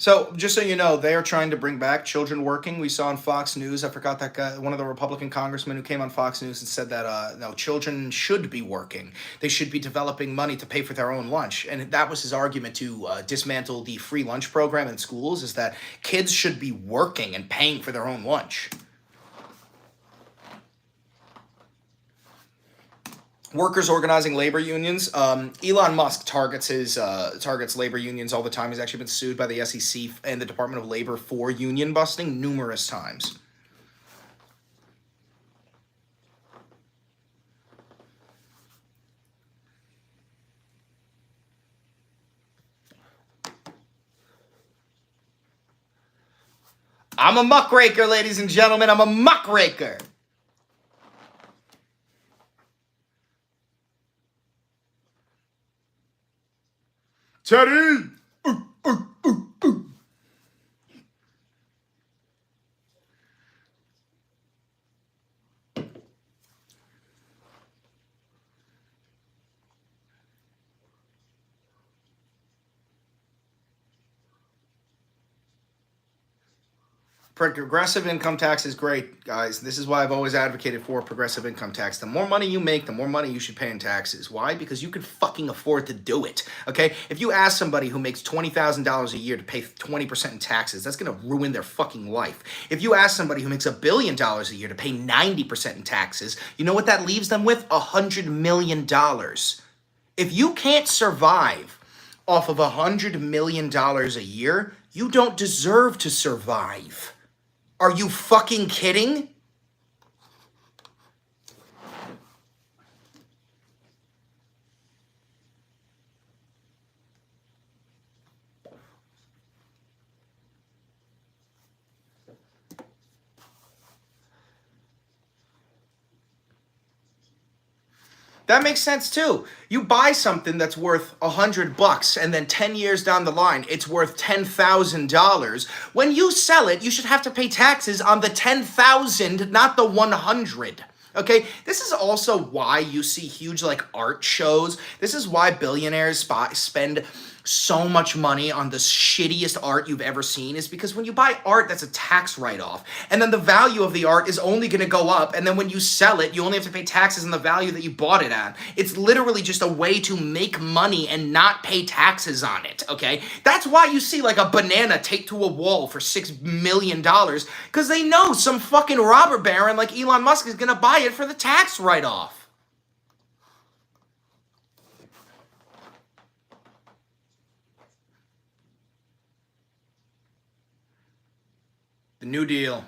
S1: So, just so you know, they are trying to bring back children working. We saw on Fox News, I forgot that guy, one of the Republican congressmen who came on Fox News and said that, no, children should be working. They should be developing money to pay for their own lunch. And that was his argument to dismantle the free lunch program in schools, is that kids should be working and paying for their own lunch. Workers organizing labor unions. Elon Musk targets labor unions all the time. He's actually been sued by the SEC and the Department of Labor for union busting numerous times. I'm a muckraker, ladies and gentlemen. I'm a muckraker. Teddy! Progressive income tax is great, guys. This is why I've always advocated for progressive income tax. The more money you make, the more money you should pay in taxes. Why? Because you can fucking afford to do it, okay? If you ask somebody who makes $20,000 a year to pay 20% in taxes, that's going to ruin their fucking life. If you ask somebody who makes $1 billion a year to pay 90% in taxes, you know what that leaves them with? $100 million. If you can't survive off of $100 million a year, you don't deserve to survive. Are you fucking kidding? That makes sense too. You buy something that's worth $100 and then 10 years down the line, it's worth $10,000. When you sell it, you should have to pay taxes on the 10,000, not the 100. Okay, this is also why you see huge like art shows. This is why billionaires spend so much money on the shittiest art you've ever seen, is because when you buy art, that's a tax write-off. And then the value of the art is only going to go up. And then when you sell it, you only have to pay taxes on the value that you bought it at. It's literally just a way to make money and not pay taxes on it, okay? That's why you see like a banana taped to a wall for $6 million, because they know some fucking robber baron like Elon Musk is going to buy it for the tax write-off. The New Deal.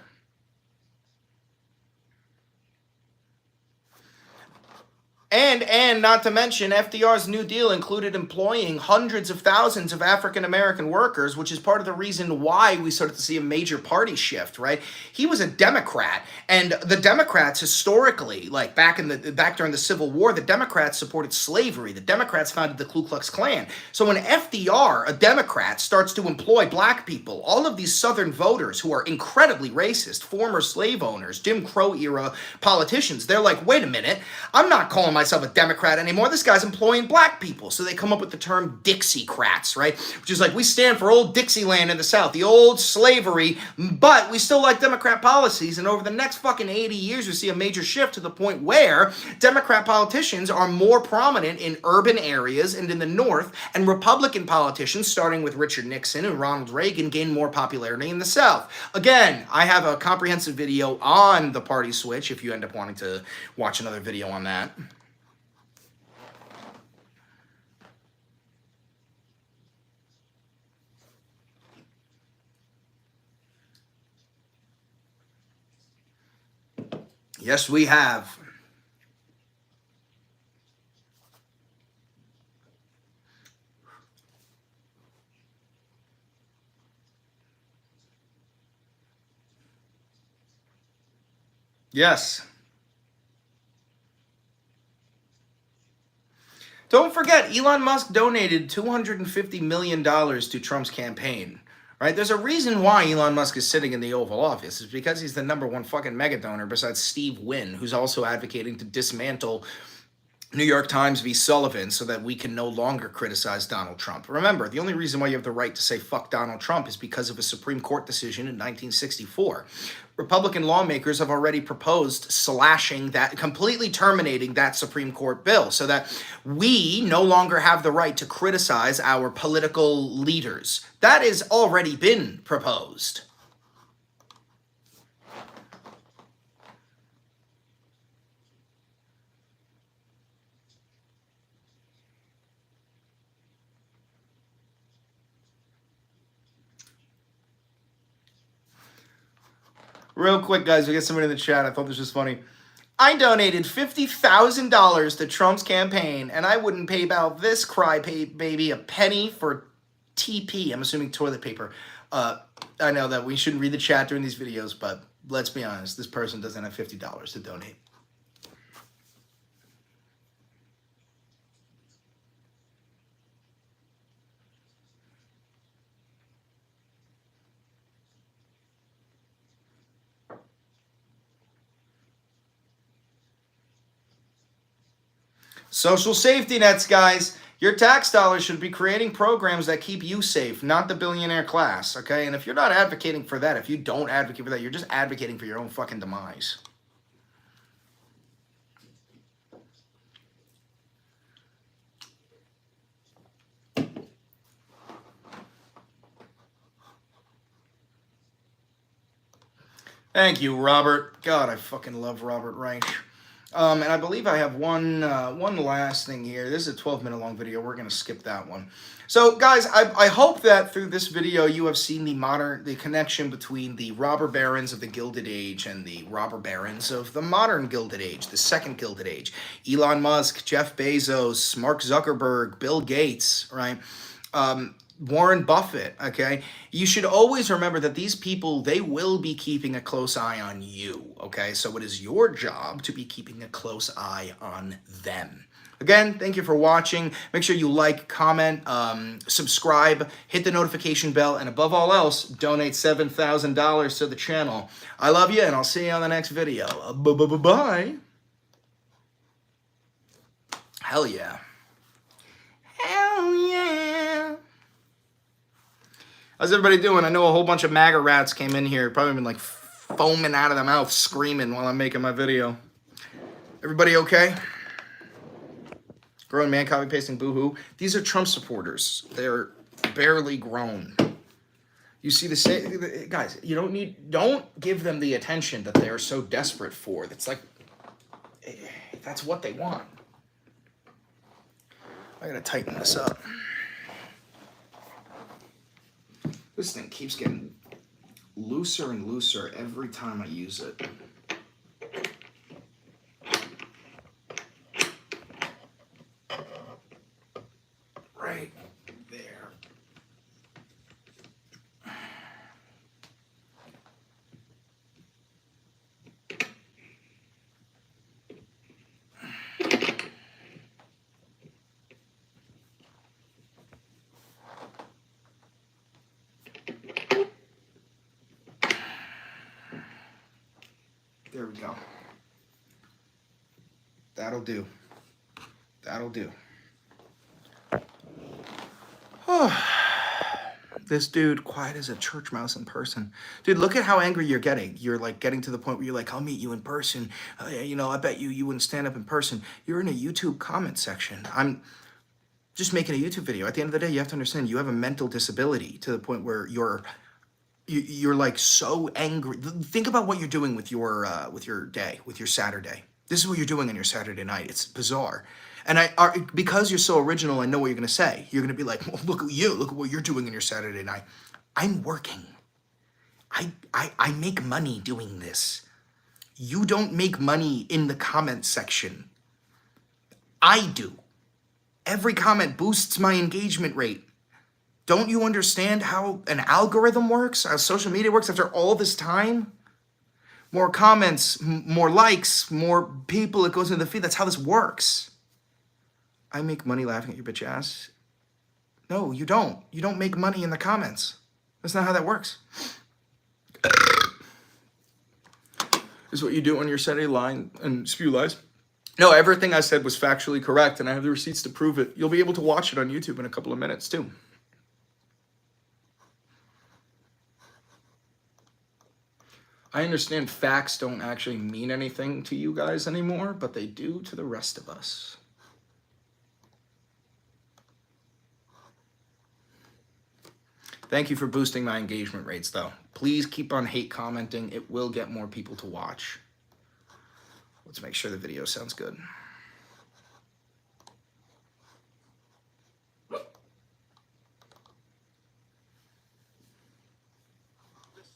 S1: And not to mention, FDR's New Deal included employing hundreds of thousands of African-American workers, which is part of the reason why we started to see a major party shift, right? He was a Democrat, and the Democrats historically, like back during the Civil War, the Democrats supported slavery. The Democrats founded the Ku Klux Klan. So when FDR, a Democrat, starts to employ black people, all of these Southern voters who are incredibly racist, former slave owners, Jim Crow era politicians, they're like, wait a minute, I'm not calling myself a Democrat anymore. This guy's employing black people. So they come up with the term Dixiecrats, right? Which is like, we stand for old Dixieland in the South, the old slavery, but we still like Democrat policies. And over the next fucking 80 years, we see a major shift to the point where Democrat politicians are more prominent in urban areas and in the North, and Republican politicians, starting with Richard Nixon and Ronald Reagan, gain more popularity in the South. Again, I have a comprehensive video on the party switch if you end up wanting to watch another video on that. Yes, we have. Yes. Don't forget, Elon Musk donated $250 million to Trump's campaign. Right? There's a reason why Elon Musk is sitting in the Oval Office. It's because he's the number one fucking mega donor besides Steve Wynn, who's also advocating to dismantle
S2: New York Times v. Sullivan so that we can no longer criticize Donald Trump. Remember, the only reason why you have the right to say fuck Donald Trump is because of a Supreme Court decision in 1964. Republican lawmakers have already proposed slashing that, completely terminating that Supreme Court bill so that we no longer have the right to criticize our political leaders. That has already been proposed. Real quick, guys, we get somebody in the chat. I thought this was funny. I donated $50,000 to Trump's campaign, and I wouldn't pay about this crybaby a penny for TP. I'm assuming toilet paper. I know that we shouldn't read the chat during these videos, but let's be honest. This person doesn't have $50 to donate. Social safety nets, guys. Your tax dollars should be creating programs that keep you safe, not the billionaire class, okay? And if you're not advocating for that, if you don't advocate for that, you're just advocating for your own fucking demise. Thank you, Robert. God, I fucking love Robert Reich. And I believe I have one last thing here. This is a 12-minute long video. We're going to skip that one. So, guys, I hope that through this video you have seen the connection between the robber barons of the Gilded Age and the robber barons of the modern Gilded Age, the second Gilded Age. Elon Musk, Jeff Bezos, Mark Zuckerberg, Bill Gates, right? Warren Buffett, okay? You should always remember that these people, they will be keeping a close eye on you, okay? So it is your job to be keeping a close eye on them. Again, thank you for watching. Make sure you like, comment, subscribe, hit the notification bell, and above all else, donate $7,000 to the channel. I love you, and I'll see you on the next video. Bye. Hell yeah. Hell yeah. How's everybody doing? I know a whole bunch of MAGA rats came in here, probably been like foaming out of the mouth, screaming while I'm making my video. Everybody okay? Grown man copy pasting boohoo. These are Trump supporters. They're barely grown. You see the same guys. You don't give them the attention that they are so desperate for. It's like that's what they want. I gotta tighten this up. This thing keeps getting looser and looser every time I use it. Right there. There we go. That'll do. That'll do. This dude, quiet as a church mouse in person. Dude, look at how angry you're getting. You're like getting to the point where you're like, I'll meet you in person. You know, I bet you wouldn't stand up in person. You're in a YouTube comment section. I'm just making a YouTube video. At the end of the day, you have to understand you have a mental disability to the point where you're like so angry. Think about what you're doing with your day, with your Saturday. This is what you're doing on your Saturday night. It's bizarre. And because you're so original, I know what you're going to say. You're going to be like, well, look at you. Look at what you're doing on your Saturday night. I'm working. I make money doing this. You don't make money in the comment section. I do. Every comment boosts my engagement rate. Don't you understand how an algorithm works, how social media works after all this time? More comments, more likes, more people, it goes into the feed. That's how this works. I make money laughing at your bitch ass. No, you don't. You don't make money in the comments. That's not how that works. This is what you do on your Saturday line and spew lies. No, everything I said was factually correct, and I have the receipts to prove it. You'll be able to watch it on YouTube in a couple of minutes, too. I understand facts don't actually mean anything to you guys anymore, but they do to the rest of us. Thank you for boosting my engagement rates, though. Please keep on hate commenting. It will get more people to watch. Let's make sure the video sounds good.
S1: The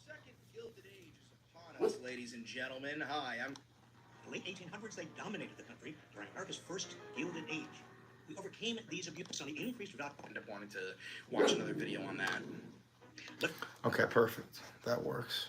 S1: second Gilded Age is upon us, ladies and gentlemen. Hi, I'm...
S3: In the late 1800s, they dominated the country during America's first Gilded Age. We overcame these abuses on the increased production.
S1: I end up wanting to watch another video on that.
S2: Okay, perfect. That works.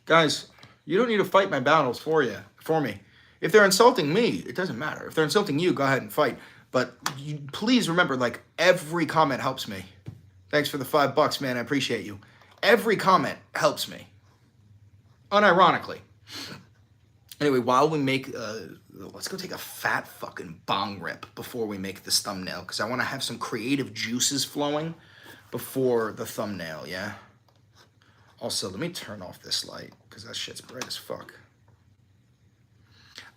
S2: Guys, you don't need to fight my battles for me. If they're insulting me, it doesn't matter. If they're insulting you, go ahead and fight. But please remember, like, every comment helps me. Thanks for the $5, man. I appreciate you. Every comment helps me. Unironically. Anyway, while we make, let's go take a fat fucking bong rip before we make this thumbnail, because I want to have some creative juices flowing before the thumbnail, yeah? Also, let me turn off this light, because that shit's bright as fuck.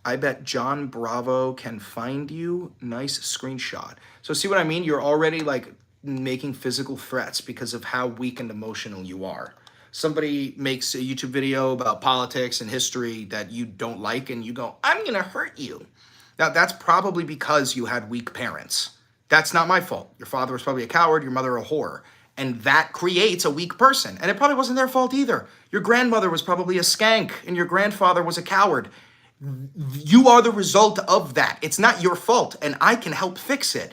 S2: I bet John Bravo can find you. Nice screenshot. So see what I mean? You're already, like, making physical threats because of how weak and emotional you are. Somebody makes a YouTube video about politics and history that you don't like, and you go, I'm gonna hurt you. Now, that's probably because you had weak parents. That's not my fault. Your father was probably a coward, your mother a whore. And that creates a weak person. And it probably wasn't their fault either. Your grandmother was probably a skank, and your grandfather was a coward. You are the result of that. It's not your fault, and I can help fix it.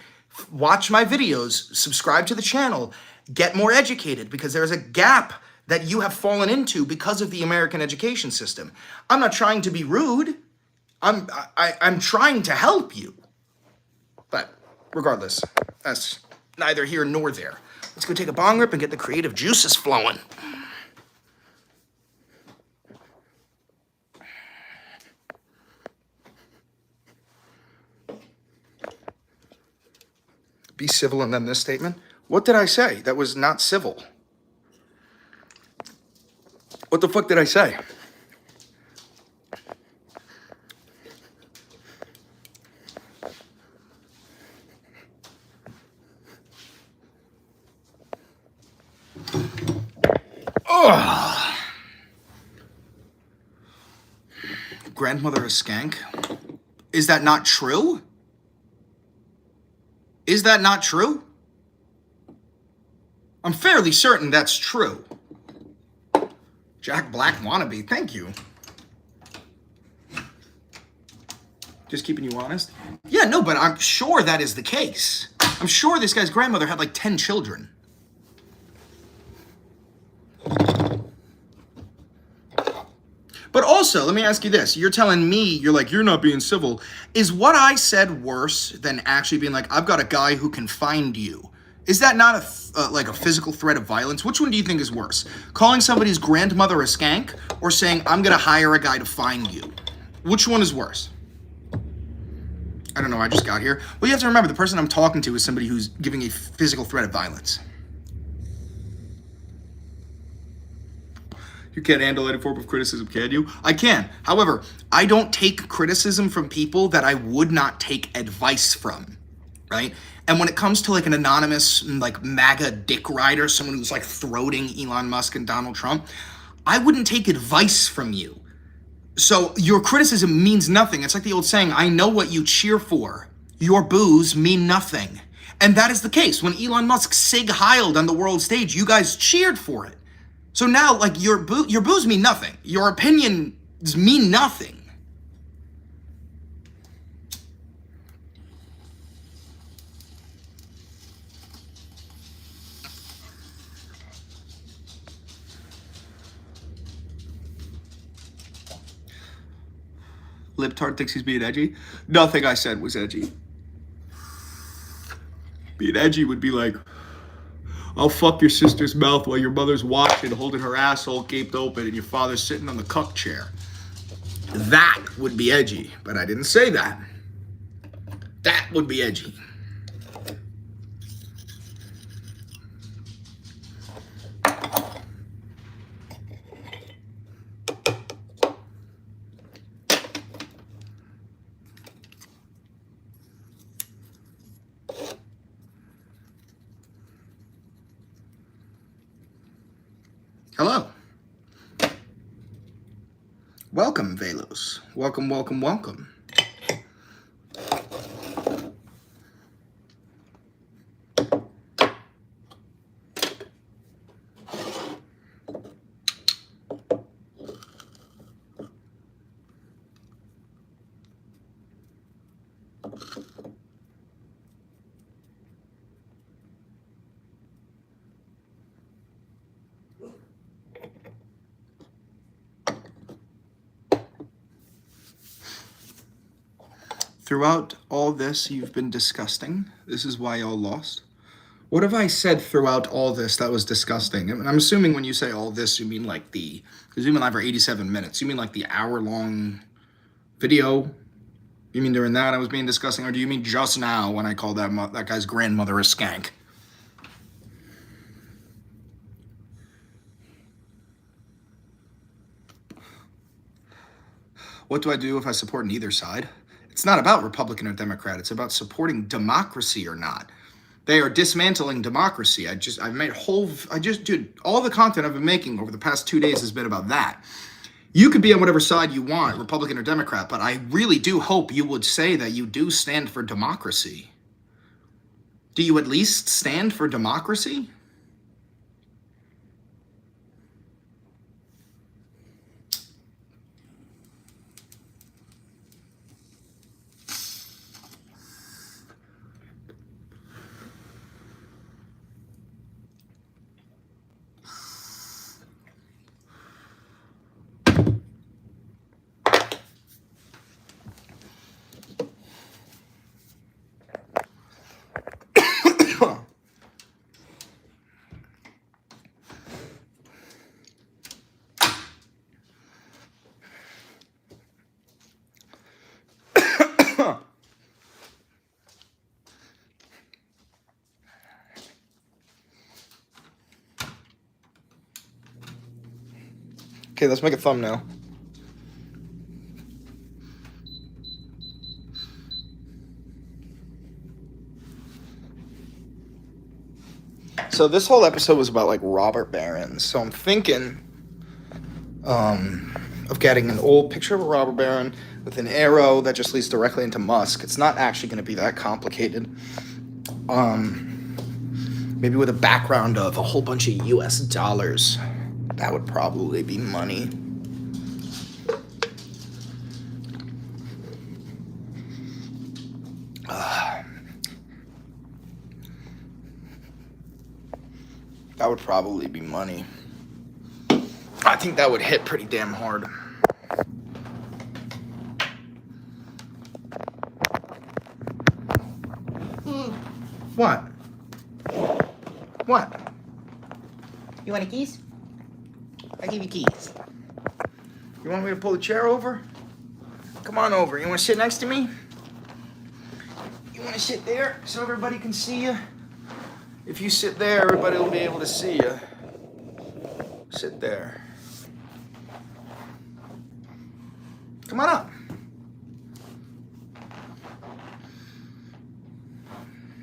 S2: Watch my videos, subscribe to the channel, get more educated, because there's a gap that you have fallen into because of the American education system. I'm not trying to be rude. I'm trying to help you. But regardless, that's neither here nor there. Let's go take a bong rip and get the creative juices flowing. Be civil, and then this statement. What did I say? That was not civil. What the fuck did I say? Oh. Grandmother a skank? Is that not true? Is that not true? I'm fairly certain that's true. Jack Black wannabe, thank you. Just keeping you honest? Yeah, no, but I'm sure that is the case. I'm sure this guy's grandmother had like 10 children. But also, let me ask you this. You're telling me, you're like, you're not being civil. Is what I said worse than actually being like, I've got a guy who can find you? Is that not like a physical threat of violence? Which one do you think is worse? Calling somebody's grandmother a skank, or saying, I'm gonna hire a guy to find you? Which one is worse? I don't know, I just got here. Well, you have to remember, the person I'm talking to is somebody who's giving a physical threat of violence. You can't handle any form of criticism, can you? I can. However, I don't take criticism from people that I would not take advice from, right? And when it comes to like an anonymous, like MAGA dick rider, someone who's like throating Elon Musk and Donald Trump, I wouldn't take advice from you. So your criticism means nothing. It's like the old saying, I know what you cheer for. Your boos mean nothing. And that is the case. When Elon Musk sig-heiled on the world stage, you guys cheered for it. So now, like, your boos mean nothing. Your opinions mean nothing. Libtard thinks he's being edgy. Nothing I said was edgy. Being edgy would be like, I'll fuck your sister's mouth while your mother's watching, holding her asshole gaped open, and your father's sitting on the cuck chair. That would be edgy, but I didn't say that. That would be edgy. Hello. Welcome, Velos. Welcome, welcome, welcome. Throughout all this, you've been disgusting. This is why y'all lost. What have I said throughout all this that was disgusting? And I'm assuming when you say all this, you mean like because you've been live for 87 minutes. You mean like the hour-long video? You mean during that I was being disgusting? Or do you mean just now when I called that guy's grandmother a skank? What do I do if I support neither side? It's not about Republican or Democrat. It's about supporting democracy or not. They are dismantling democracy. Dude, all the content I've been making over the past 2 days has been about that. You could be on whatever side you want, Republican or Democrat, but I really do hope you would say that you do stand for democracy. Do you at least stand for democracy? Okay, let's make a thumbnail. So this whole episode was about like robber barons. So I'm thinking of getting an old picture of a robber baron with an arrow that just leads directly into Musk. It's not actually going to be that complicated. Maybe with a background of a whole bunch of US dollars. That would probably be money. That would probably be money. I think that would hit pretty damn hard. What? What? You want a keys? I'll give you keys. You want me to pull the chair over? Come on over. You want to sit next to me? You want to sit there so everybody can see you? If you sit there, everybody will be able to see you. Sit there. Come on up.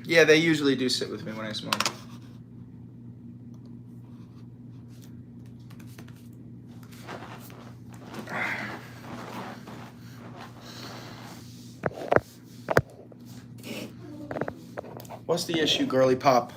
S2: Yeah, they usually do sit with me when I smoke. What's the issue, girly pop?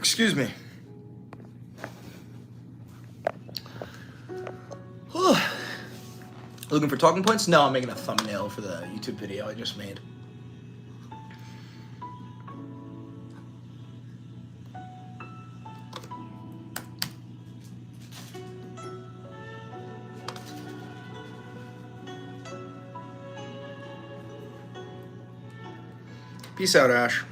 S1: Excuse me. Looking for talking points? No, I'm making a thumbnail for the YouTube video I just made. Peace out, Ash.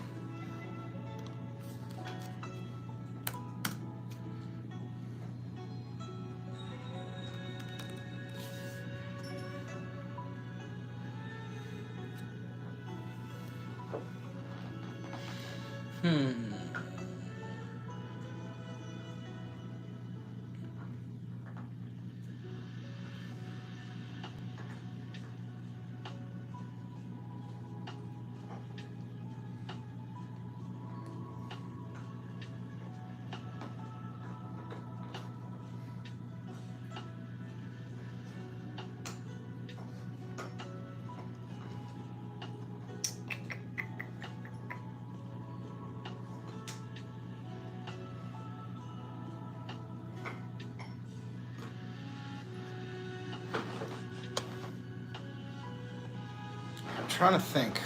S1: I'm trying to think.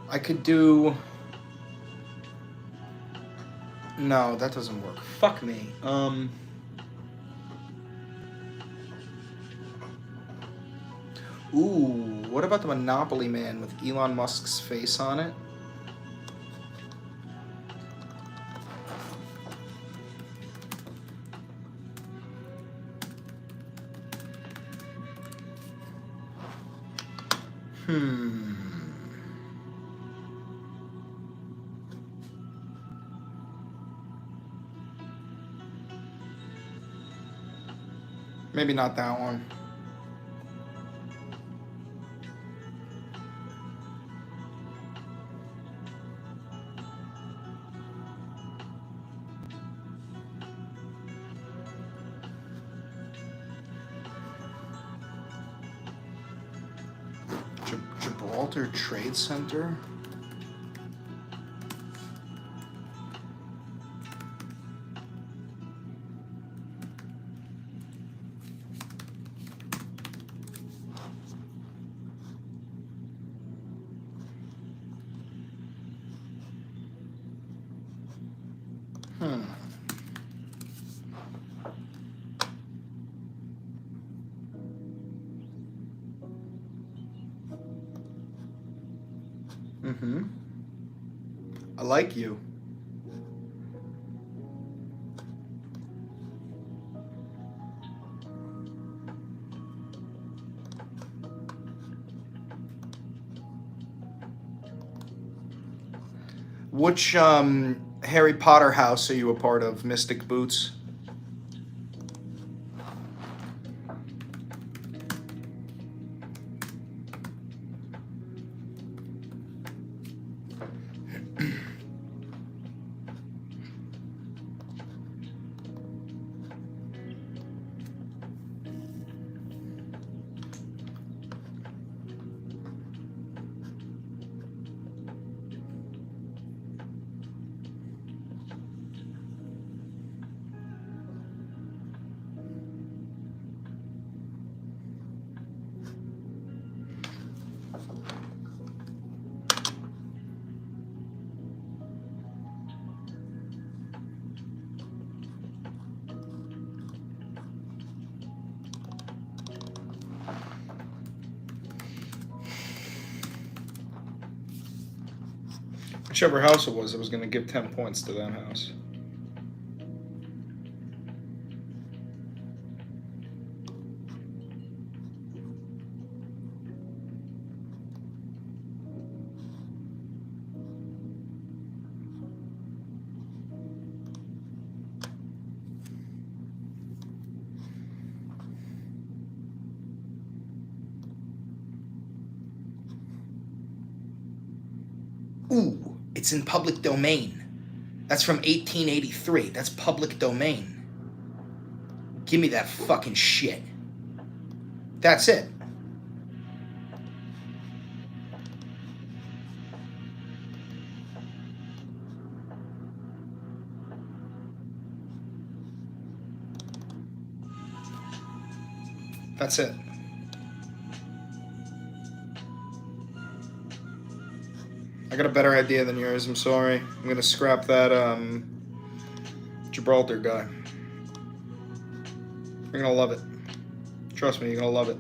S1: I could do... No, that doesn't work. Fuck me. Ooh, what about the Monopoly Man with Elon Musk's face on it? Maybe not that one. Gibraltar Trade Center? I like you. Which Harry Potter house are you a part of, Mystic Boots? Whichever house it was going to give 10 points to that house. Ooh. It's in public domain. That's from 1883. That's public domain. Give me that fucking shit. That's it. That's it. I got a better idea than yours. I'm sorry. I'm gonna scrap that Gibraltar guy. You're gonna love it. Trust me, you're gonna love it.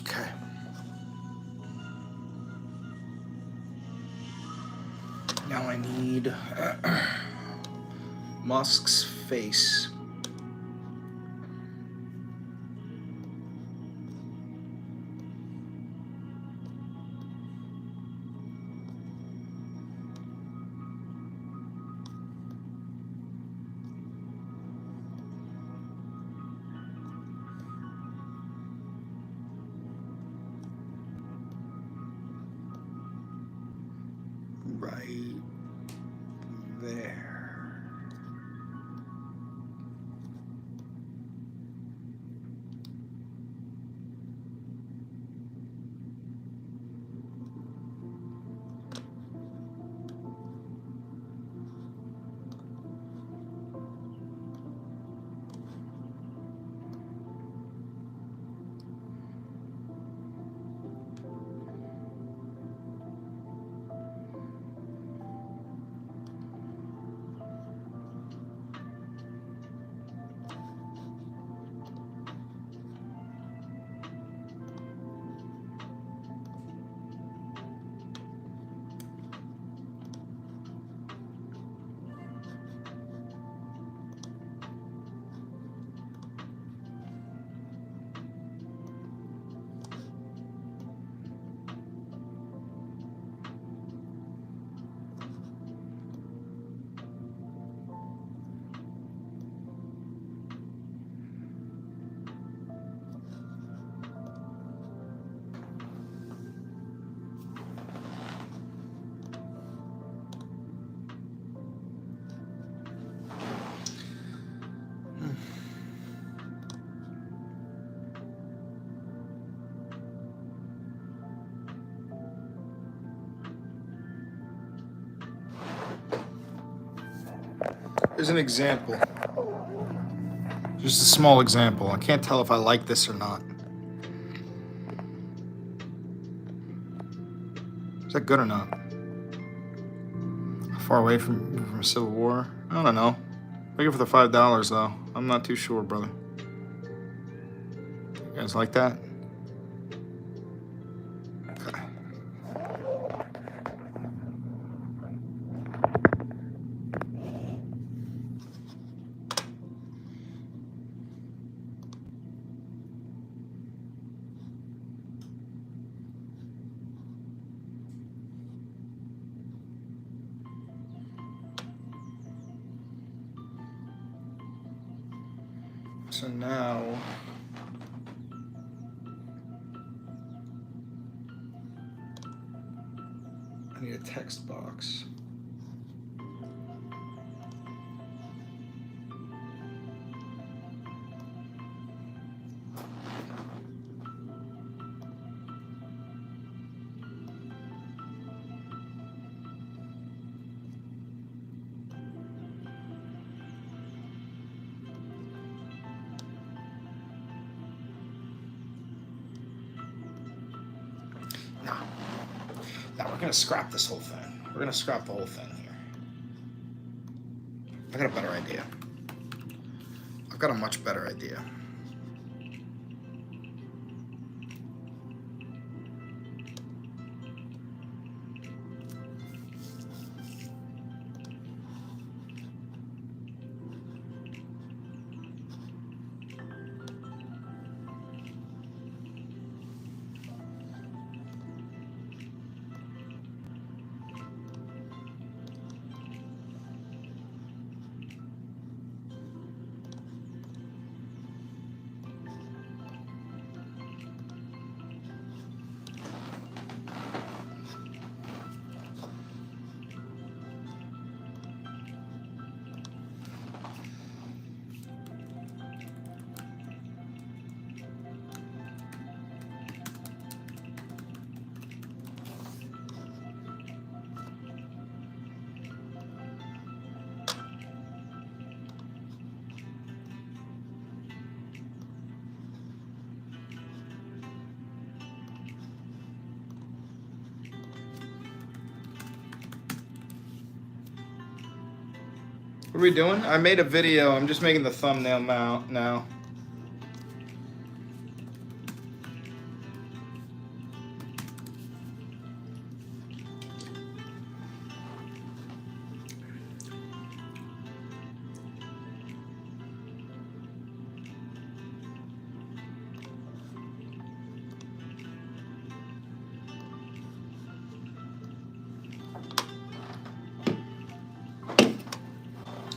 S1: Okay. Now I need Musk's face. Right there. Here's an example. Just a small example. I can't tell if I like this or not. Is that good or not? How far away from Civil War? I don't know. Looking for the $5 though. I'm not too sure, brother. You guys like that? Okay. So now I need a text box. Now we're gonna scrap this whole thing. We're gonna scrap the whole thing here. I got a better idea. I've got a much better idea. What are we doing? I made a video. I'm just making the thumbnail now.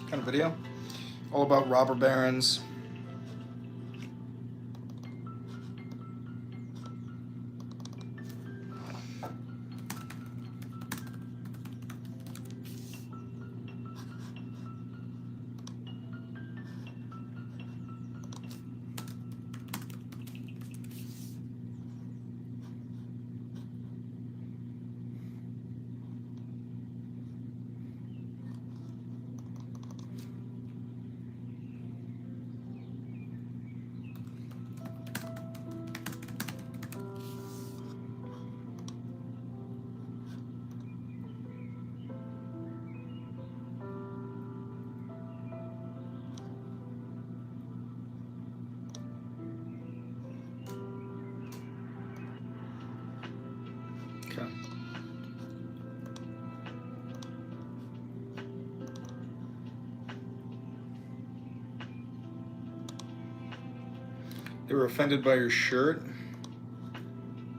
S1: Kind of video. All about robber barons. Okay. They were offended by your shirt?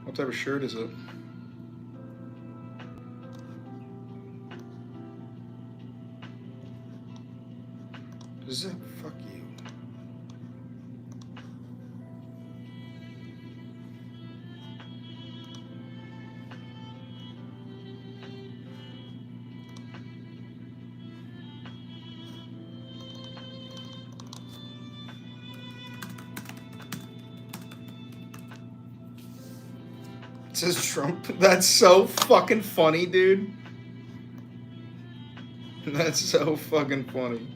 S1: What type of shirt is it? Is it? Fuck you. It says Trump. That's so fucking funny, dude. That's so fucking funny.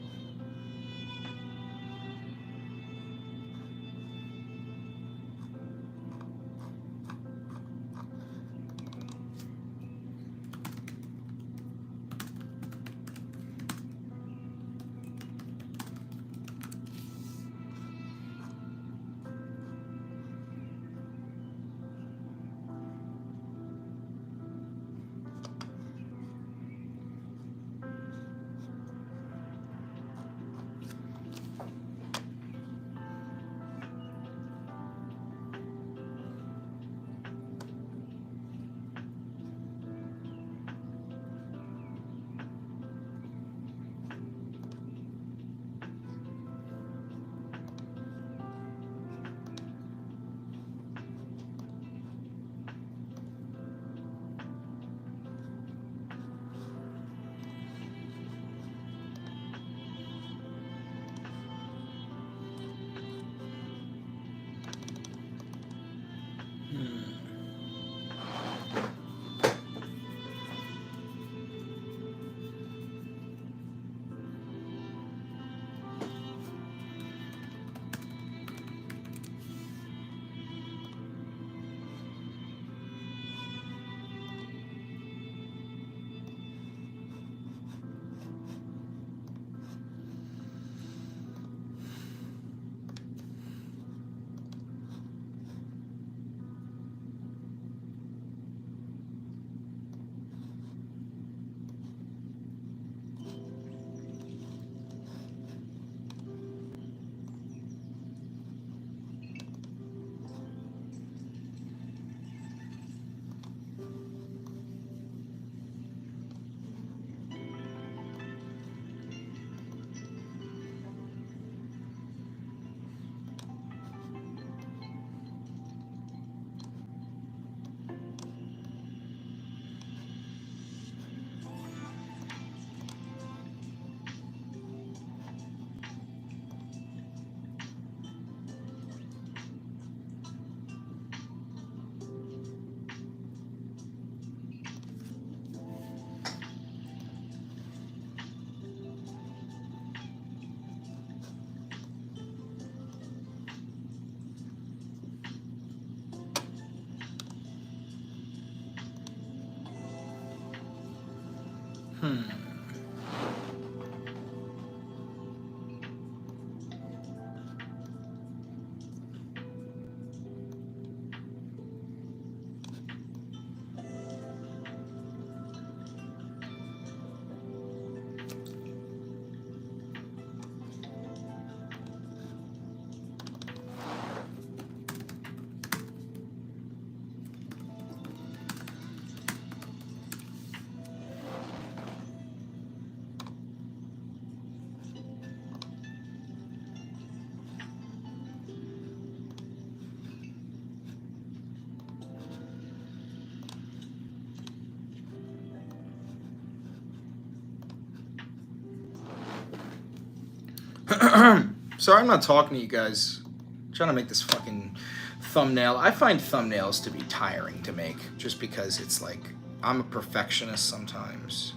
S2: Sorry, I'm not talking to you guys. I'm trying to make this fucking thumbnail. I find thumbnails to be tiring to make just because it's like I'm a perfectionist sometimes.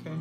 S2: Okay.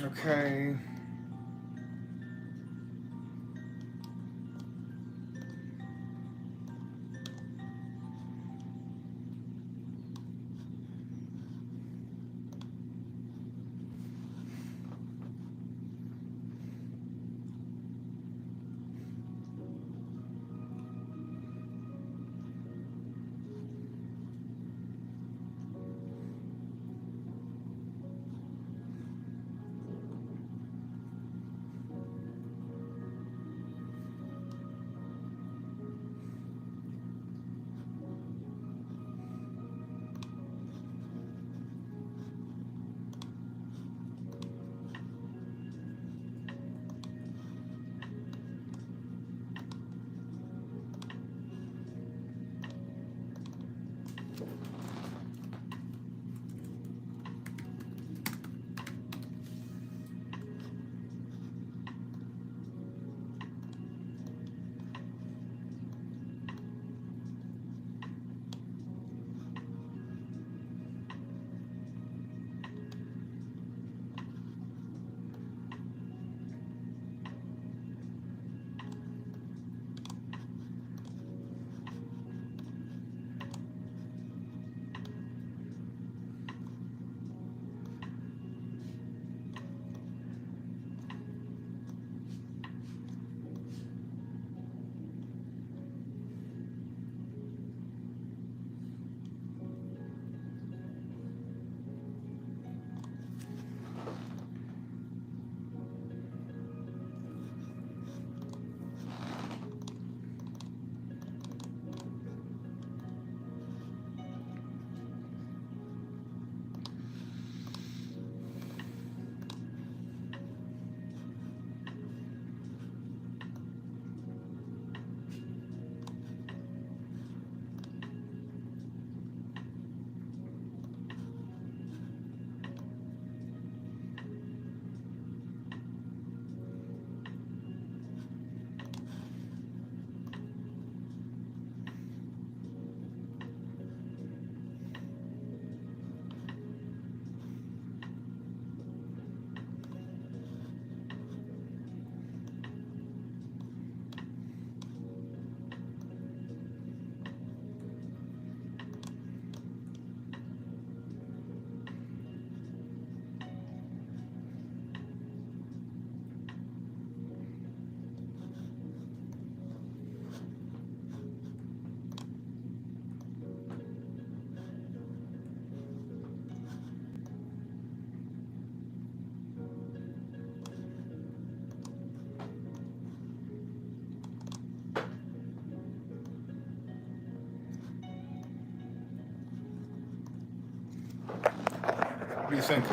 S1: Okay. What do you think?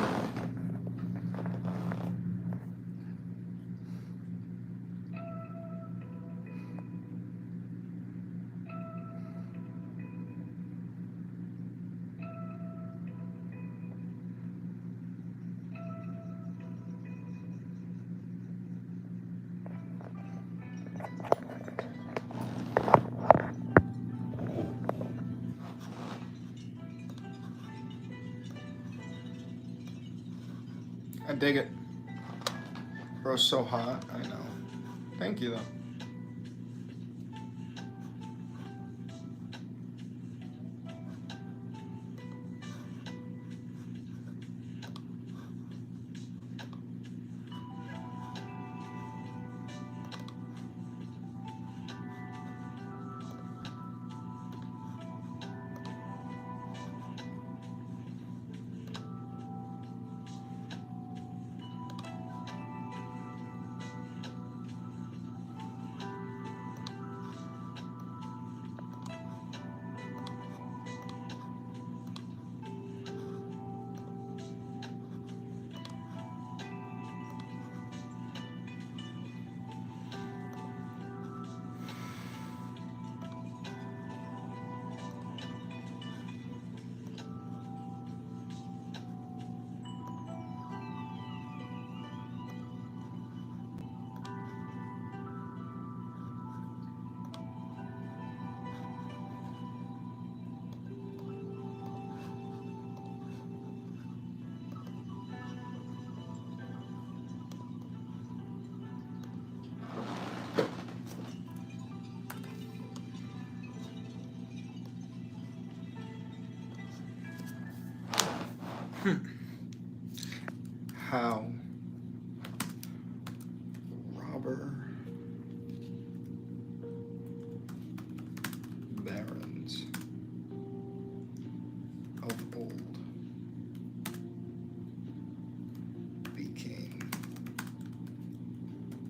S1: I dig it. Bro's so hot. I know. Thank you, though. how robber barons of old became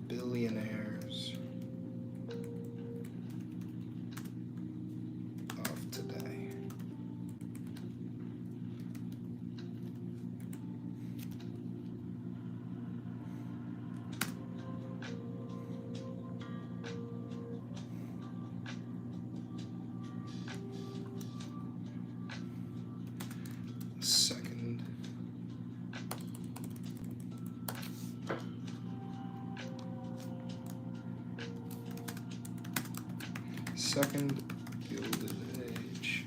S1: billionaires of today. Second Gilded Age.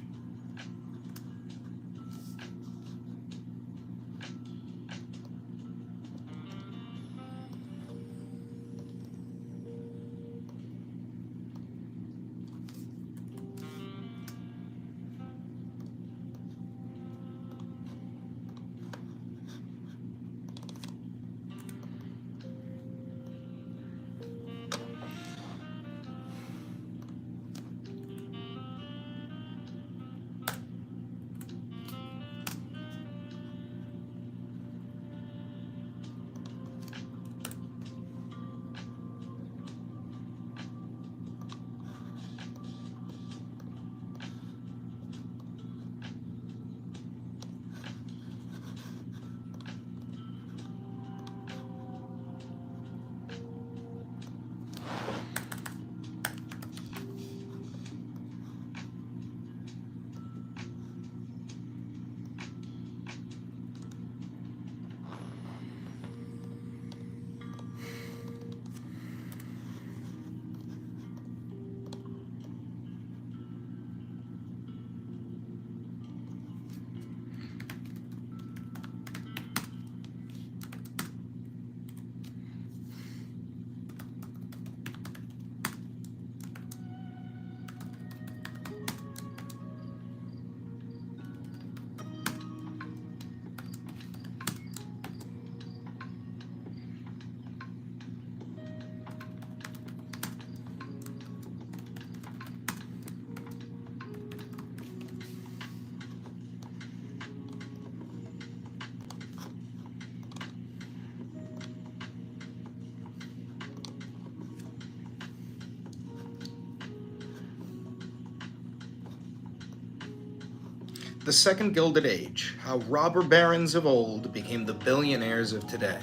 S1: The Second Gilded Age, how robber barons of old became the billionaires of today.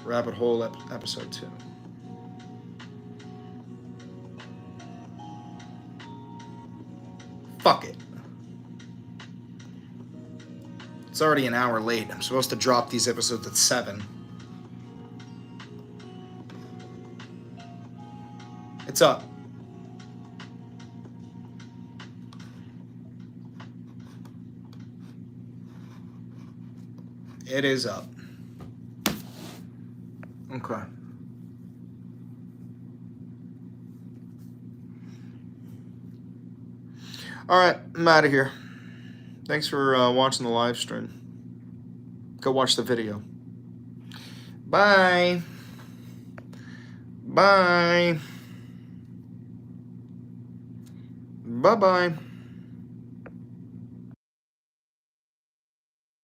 S1: Rabbit Hole episode 2. Fuck it. It's already an hour late. I'm supposed to drop these episodes at 7. It's up. It is up. Okay. All right, I'm out of here. Thanks for watching the live stream. Go watch the video. Bye. Bye. Bye-bye.